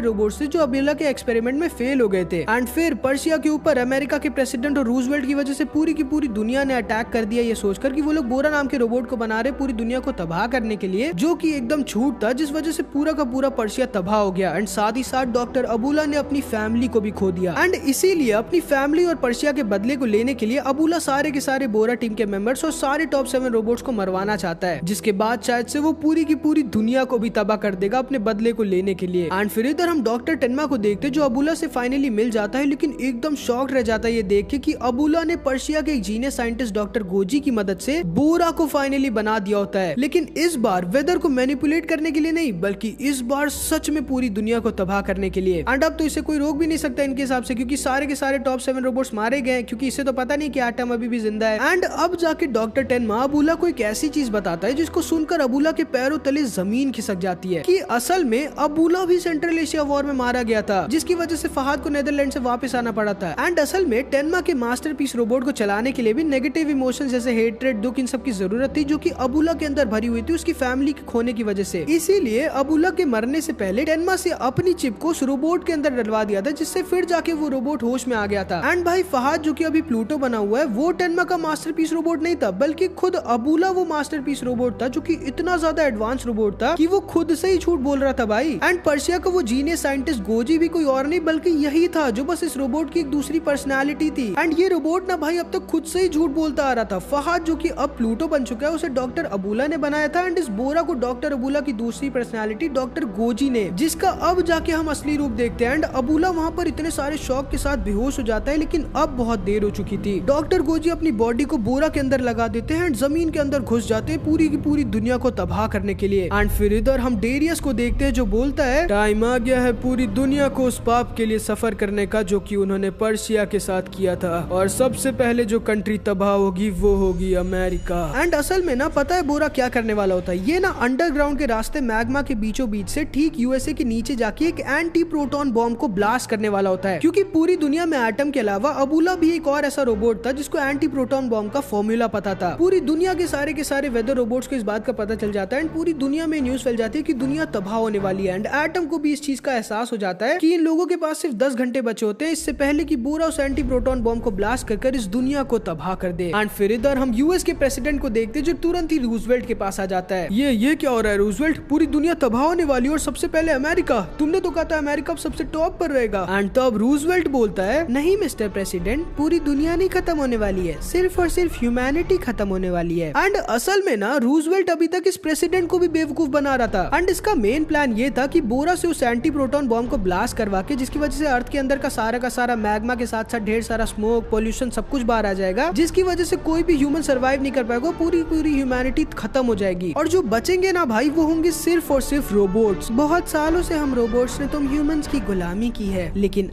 रोबोट्स थे जो अबूला के एक्सपेरिमेंट में फेल हो गए थे। एंड फिर पर्शिया के ऊपर अमेरिका के प्रेसिडेंट और रूजवेल्ट की वजह से पूरी की पूरी दुनिया ने अटैक कर दिया, ये सोचकर कि वो लोग बोरा नाम के रोबोट को बना रहे पूरी दुनिया को तबाह करने के लिए, जो कि एकदम झूठ था, जिस वजह से पूरा का पूरा पर्शिया तबाह हो गया। एंड साथ ही साथ डॉक्टर अबूला ने अपनी फैमिली को भी खो दिया। एंड इसीलिए अपनी फैमिली और पर्शिया के बदले को लेने के लिए अबूला सारे के सारे बोरा टीम के मेंबर्स और सारे टॉप 7 रोबोट्स को मरवाना चाहता है, जिसके बाद शायद से वो पूरी की पूरी दुनिया को भी तबाह कर देगा अपने बदले को लेने के लिए। एंड फिर इधर हम डॉक्टर टेनमा को देखते जो अबूला से फाइनली मिल जाता है, लेकिन एकदम शॉक्ड रह जाता है ये देख के कि अबूला ने पर्शिया के एक जीनियस साइंटिस्ट डॉक्टर गोजी की मदद से बोरा को फाइनली बना दिया होता है, लेकिन इस बार वेदर को मैनिपुलेट करने के लिए नहीं, बल्कि इस बार सच में पूरी दुनिया को तबाह करने के लिए। एंड अब तो इसे कोई रोक भी नहीं सकता इनके हिसाब से, क्योंकि सारे के सारे टॉप 7 रोबोट्स मारे गए, क्योंकि इसे तो पता नहीं कि एटम अभी भी जिंदा है। एंड अब जाके डॉक्टर टेनमा अबूला को एक ऐसी चीज बताता है जिसको सुनकर अबूला के पैरों तले जमीन खिसक जाती है, कि असल में अबूला भी सेंट्रल एशिया वॉर में मारा गया था, जिसकी वजह से फहाद को नेदरलैंड से वापस आना पड़ा था। एंड असल में टेनमा के मास्टरपीस रोबोट को चलाने के लिए भी नेगेटिव इमोशन जैसे हेट्रेड, दुख, इन सब की जरूरत थी, जो कि अबूला के अंदर भरी हुई थी उसकी फैमिली के खोने की वजह से। इसीलिए अबूला के मरने से पहले टेनमा से अपनी चिप को उस रोबोट के अंदर डलवा दिया था, जिससे फिर जाके वो रोबोट होश में आ गया था। एंड भाई फहाद जो कि अभी प्लूटो बना हुआ है, वो टेनमा का मास्टरपीस रोबोट नहीं था, बल्कि खुद अबूला वो मास्टरपीस रोबोट था, जो कि इतना ज्यादा एडवांस रोबोट था कि वो खुद से ही झूठ बोल रहा था भाई। एंड पर्शिया का वो जीनियस साइंटिस्ट गोजी भी कोई और नहीं बल्कि यही था, जो बस इस रोबोट की एक दूसरी पर्सनालिटी थी। एंड ये रोबोट ना भाई अब तक खुद से ही झूठ बोलता आ रहा था। फहाद जो कि अब प्लूटो बन चुका है, उसे डॉक्टर अबूला ने बनाया था, एंड इस बोरा को डॉक्टर अबूला की दूसरी पर्सनालिटी डॉक्टर गोजी ने, जिसका अब जाके हम असली रूप देखते हैं। एंड अबूला वहाँ पर इतने सारे शौक के साथ बेहोश हो जाता है, लेकिन अब बहुत देर हो चुकी थी। डॉक्टर गोजी अपनी बॉडी को बोरा के अंदर लगा देते हैं एंड जमीन के अंदर घुस जाते हैं पूरी की पूरी दुनिया को तबाह करने के लिए। एंड फिर इधर हम डेरियस को देखते हैं जो बोलता है टाइम आ गया है पूरी दुनिया को उस पाप के लिए सफर करने का जो कि उन्होंने पर्शिया के साथ किया था, और सबसे पहले जो कंट्री तबाह होगी वो होगी अमेरिका। एंड असल में ना पता है बोरा क्या करने वाला होता है, ये ना अंडरग्राउंड के रास्ते मैग्मा के बीचों बीच से ठीक यूएसए के नीचे जाके एक एंटी प्रोटॉन बॉम्ब को ब्लास्ट करने वाला होता है, क्योंकि पूरी दुनिया में एटम के अलावा अबूला भी एक और ऐसा रोबोट था जिसको एंटी प्रोटॉन बॉम्ब का फॉर्मूला पता था। पूरी दुनिया के सारे वेदर रोबोट्स को इस बात का पता चल जाता है एंड पूरी दुनिया में न्यूज फैल जाती है कि दुनिया तबाह होने वाली है। एंड एटम को भी इस चीज का एहसास हो जाता है कि इन लोगों के पास सिर्फ 10 घंटे बचे होते हैं इससे पहले कि बोरा उस एंटी प्रोटॉन बॉम्ब को ब्लास्ट कर इस दुनिया को तबाह कर दे। एंड फिर इधर हम यूएस के प्रेसिडेंट को देखते हैं जो तुरंत ही रूजवेल्ट के पास आ जाता है। ये क्या हो रहा है रूजवेल्ट, पूरी दुनिया तबाह होने वाली और सबसे पहले अमेरिका, तुमने तो कहा था अमेरिका सबसे टॉप पर रहेगा। एंड तब रूजवेल्ट बोलता है नहीं मिस्टर प्रेसिडेंट, पूरी दुनिया नहीं खत्म होने वाली है, सिर्फ और सिर्फ ह्यूमैनिटी खत्म होने वाली है। एंड असल में ना रूजवेल्ट अभी तक इस प्रेसिडेंट को भी बेवकूफ बना रहा था। एंड इसका मेन प्लान ये था कि बोरा से उस एंटी प्रोटॉन बॉम्ब को ब्लास्ट करवा के, जिसकी वजह से अर्थ के अंदर का सारा मैग्मा के साथ साथ ढेर सारा स्मोक, पोल्यूशन सब कुछ बाहर आ जाएगा, जिसकी वजह से कोई भी ह्यूमन सर्वाइव नहीं कर पाएगा, पूरी ह्यूमैनिटी खत्म हो जाएगी। और जो बचेंगे ना भाई वो होंगे सिर्फ और सिर्फ रोबोट्स। बहुत सालों से हम रोबोट्स ने तुम ह्यूमंस की गुलामी की है, लेकिन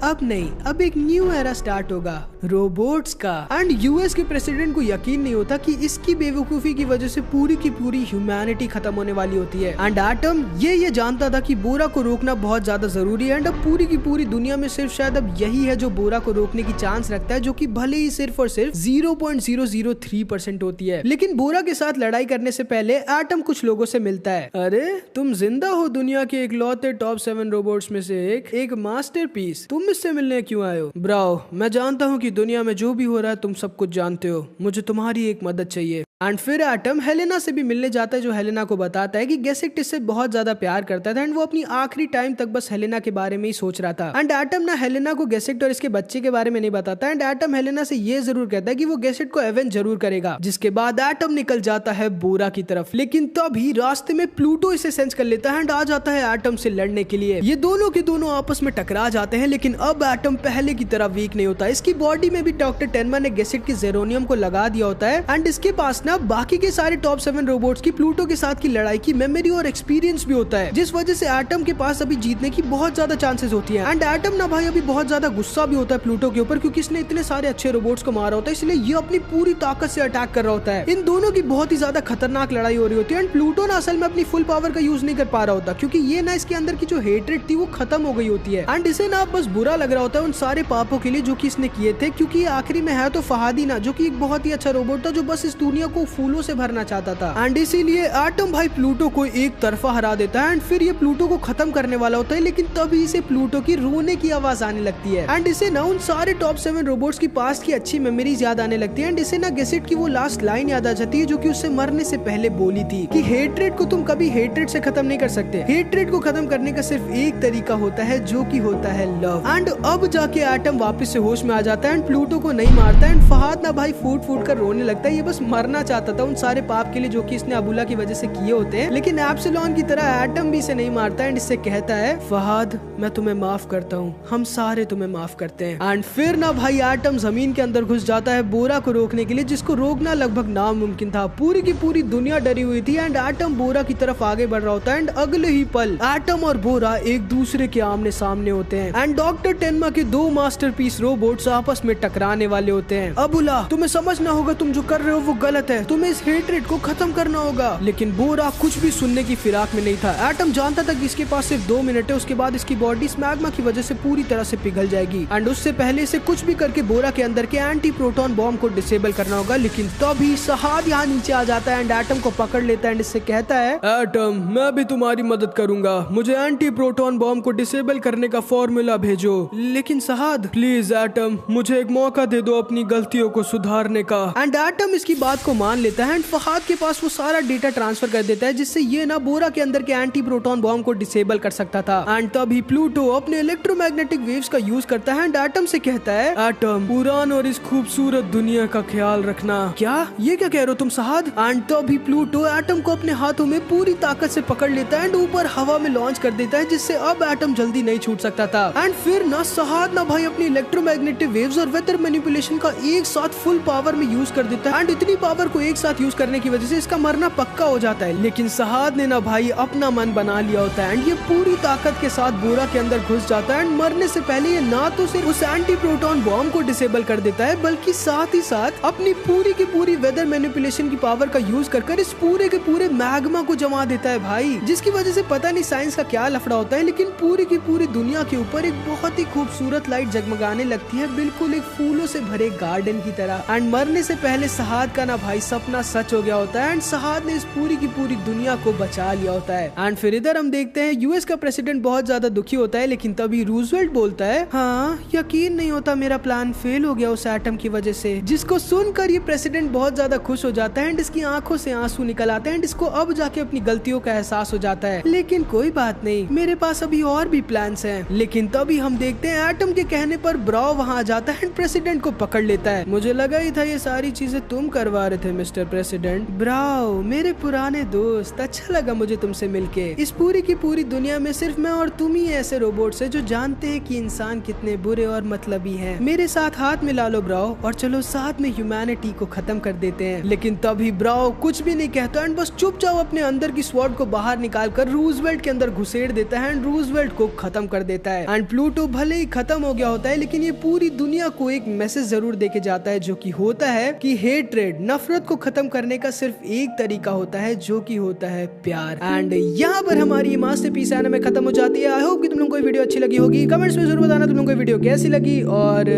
अब नहीं, अब एक न्यू एरा स्टार्ट होगा रोबोट्स का। एंड यूएस के प्रेसिडेंट को यकीन नहीं होता कि इसकी बेवकूफी की वजह से पूरी की पूरी ह्यूमैनिटी खत्म होने वाली होती है। एंड एटम ये जानता था कि बोरा को रोकना बहुत ज्यादा जरूरी है। एंड अब पूरी की पूरी दुनिया में सिर्फ शायद अब यही है जो बोरा को रोकने की चांस रखता है, जो कि भले ही सिर्फ और सिर्फ 0.003% होती है। लेकिन बोरा के साथ लड़ाई करने से पहले एटम कुछ लोगों से मिलता है। अरे तुम जिंदा हो दुनिया के इकलौते टॉप 7 रोबोट्स में से एक मास्टरपीस, तुम इससे मिलने क्यों आए हो? ब्राओ, मैं जानता हूँ कि दुनिया में जो भी हो रहा है तुम सब कुछ जानते हो, मुझे तुम्हारी एक मदद चाहिए। एंड फिर एटम हेलेना से भी मिलने जाता है, जो हेलेना को बताता है कि गेसिक्ट इससे बहुत ज्यादा प्यार करता था एंड वो अपनी आखिरी टाइम तक बस हेलेना के बारे में ही सोच रहा था। एंड एटम ना हेलेना को गेसिक्ट और इसके बच्चे के बारे में नहीं बताता। एंड एटम हेलेना से ये जरूर कहता है कि वो गेसिक्ट को एवेंज जरूर करेगा, जिसके बाद एटम निकल जाता है बोरा की तरफ। लेकिन तभी रास्ते में प्लूटो इसे सेंस कर लेता है एंड आ जाता है एटम से लड़ने के लिए। ये दोनों के दोनों आपस में टकरा जाते हैं, लेकिन अब एटम पहले की तरह वीक नहीं होता। इसकी बॉडी में भी डॉक्टर टेनमा ने गेसेट के जेरोनियम को लगा दिया होता है एंड इसके पास ना बाकी के सारे टॉप 7 रोबोट्स की प्लूटो के साथ की लड़ाई की मेमोरी और एक्सपीरियंस भी होता है, जिस वजह से एटम के पास अभी जीतने की बहुत ज्यादा चांसेस होती है। एंड एटम ना भाई अभी बहुत ज्यादा गुस्सा भी होता है प्लूटो के ऊपर, क्योंकि इसने इतने सारे अच्छे रोबोट्स को मारा होता है, इसलिए ये अपनी पूरी ताकत से अटैक कर रहा होता है। इन दोनों की बहुत ही ज्यादा खतरनाक लड़ाई हो रही होती है एंड प्लूटो ना असल में अपनी फुल पावर का यूज नहीं कर पा रहा होता, क्योंकि ये ना इसके अंदर की जो हेट्रेड थी वो खत्म हो गई होती है एंड इसे ना बस बुरा लग रहा होता है उन सारे पापों के लिए जो कि इसने किए थे, क्योंकि ये आखिरी में है तो फहादी ना, जो कि एक बहुत ही अच्छा रोबोट था जो बस इस दुनिया को फूलों से भरना चाहता था। एंड इसीलिए एटम भाई प्लूटो को एक तरफा हरा देता है एंड फिर ये प्लूटो को खत्म करने वाला होता है, लेकिन तभी इसे प्लूटो की रोने की आवाज आने लगती है एंड इसे ना उन सारे टॉप 7 रोबोट्स की पास्ट की अच्छी मेमोरीज याद आने लगती है एंड इसे ना गेसेट की वो लास्ट लाइन याद आ जाती है जो कि उससे मरने से पहले बोली थी कि हेट्रेड को तुम कभी हेट्रेड से खत्म नहीं कर सकते, हेट्रेड को खत्म करने का सिर्फ एक तरीका होता है जो कि होता है लव। एंड अब जाके एटम वापस से होश में आ जाता है एंड प्लूटो को नहीं मारता एंड फहाद ना भाई फूट फूट कर रोने लगता है। ये बस मरना चाहता था उन सारे पाप के लिए जो कि इसने अबुला की वजह से किए होते हैं, लेकिन एप्सिलॉन की तरह एटम भी इसे नहीं मारता एंड इससे कहता है फहाद मैं तुम्हें माफ करता हूँ, हम सारे तुम्हें माफ करते हैं। एंड फिर ना भाई एटम जमीन के अंदर घुस जाता है बोरा को रोकने के लिए, जिसको रोकना लगभग नामुमकिन था। पूरी की पूरी दुनिया डरी हुई थी एंड एटम बोरा की तरफ आगे बढ़ रहा होता है एंड अगले ही पल एटम और बोरा एक दूसरे के आमने सामने होते हैं एंड डॉक्टर टेनमा के 2 मास्टरपीस रोबोट्स आपस में टकराने वाले होते हैं। अबुला तुम्हें समझना होगा तुम जो कर रहे हो वो गलत है, तुम्हें इस हेट्रेड को खत्म करना होगा। लेकिन बोरा कुछ भी सुनने की फिराक में नहीं था। एटम जानता था कि इसके पास सिर्फ 2 मिनट है, उसके बाद इसकी बॉडी मैग्मा की वजह से पूरी तरह से पिघल जाएगी एंड उससे पहले इसे कुछ भी करके बोरा के अंदर के एंटी प्रोटॉन बॉम्ब को डिसेबल करना होगा। लेकिन तभी सहाद यहाँ नीचे आ जाता है एंड एटम को पकड़ लेता है एंड इससे कहता है एटम मैं भी तुम्हारी मदद करूंगा, मुझे एंटी प्रोटॉन बॉम्ब को डिसेबल करने का फॉर्मूला भेजो। लेकिन सहाद प्लीज एटम मुझे एक मौका दे दो अपनी गलतियों को सुधारने का। एंड एटम इसकी बात को मान लेता है एंड फहाद के पास वो सारा डेटा ट्रांसफर कर देता है, जिससे ये ना बोरा के अंदर के एंटी प्रोटॉन बॉम्ब को डिसेबल कर सकता था। एंड तभी प्लूटो अपने इलेक्ट्रोमैग्नेटिक वेव्स का यूज करता है एंड एटम से कहता है एटम पुरान और इस खूबसूरत दुनिया का ख्याल रखना। क्या ये क्या कह रहे हो तुम सहाद? एंड तभी प्लूटो एटम को अपने हाथों में पूरी ताकत से पकड़ लेता है एंड ऊपर हवा में लॉन्च कर देता है, जिससे अब एटम जल्दी नहीं छूट सकता था। एंड फिर ना सहाद ना भाई अपनी इलेक्ट्रोमैग्नेटिक वेव्स और वेदर मैनिपुलेशन का एक साथ फुल पावर में यूज कर देता है एंड इतनी पावर को एक साथ यूज करने की वजह से इसका मरना पक्का हो जाता है। लेकिन सहाद ने ना भाई अपना मन बना लिया होता है एंड ये पूरी ताकत के साथ बोरा के अंदर घुस जाता है एंड मरने से पहले ये ना तो सिर्फ उस एंटी प्रोटॉन बॉम्ब को डिसेबल कर देता है, बल्कि साथ ही साथ अपनी पूरी की पूरी वेदर मैनिपुलेशन की पावर का यूज कर इस पूरे के पूरे मैग्मा को जमा देता है भाई, जिसकी वजह से पता नहीं साइंस का क्या लफड़ा होता है, लेकिन पूरी की पूरी दुनिया के ऊपर एक बहुत ही खूबसूरत लाइट जगमगाने लगती है, बिल्कुल एक फूलों से भरे गार्डन की तरह। एंड मरने से पहले सहाद का ना भाई सपना सच हो गया होता है एंड सहाद ने इस पूरी की पूरी दुनिया को बचा लिया होता है। एंड फिर इधर हम देखते हैं यूएस का प्रेसिडेंट बहुत ज्यादा दुखी होता है, लेकिन तभी रूजवेल्ट बोलता है हाँ यकीन नहीं होता मेरा प्लान फेल हो गया उस एटम की वजह से, जिसको सुनकर ये प्रेसिडेंट बहुत ज्यादा खुश हो जाता है एंड इसकी आंखों से आंसू निकल आते हैं एंड इसको अब जाके अपनी गलतियों का एहसास हो जाता है। लेकिन कोई बात नहीं, मेरे पास अभी और भी प्लान्स हैं। लेकिन तभी हम देखते हैं एटम के कहने पर ब्राउ वहां आ जाता है एंड प्रेसिडेंट को पकड़ लेता है। मुझे लगा ही था ये सारी चीजें तुम करवा रहे थे मिस्टर प्रेसिडेंट। ब्राउ मेरे पुराने दोस्त, अच्छा लगा मुझे तुमसे मिलके। इस पूरी की पूरी दुनिया में सिर्फ मैं और तुम ही ऐसे रोबोट्स हैं जो जानते हैं कि इंसान कितने बुरे और मतलबी हैं। मेरे साथ हाथ मिला लो ब्राउ और चलो साथ में ह्यूमैनिटी को खत्म कर देते हैं। लेकिन तभी ब्राउ कुछ भी नहीं कहता एंड बस चुपचाप अपने अंदर की स्वॉर्ड को बाहर निकाल कर रूजवेल्ट के अंदर घुसेड़ देता है एंड रूजवेल्ट को खत्म कर देता है। एंड प्लूटो भले ही खत्म हो गया होता है, लेकिन ये पूरी दुनिया को एक मैसेज जरूर देके जाता है, जो कि होता है कि हेट्रेड नफरत को खत्म करने का सिर्फ एक तरीका होता है, जो कि होता है प्यार। एंड यहाँ पर हमारी ये मास्टरपीस एनिमे खत्म हो जाती है। आई होप कि तुम लोगों को वीडियो अच्छी लगी होगी। कमेंट्स में जरूर बताना तुम लोगों को वीडियो कैसी लगी और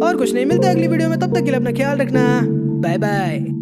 कुछ नहीं, मिलता है अगली वीडियो में। तब तक के लिए अपना ख्याल रखना। Bye bye.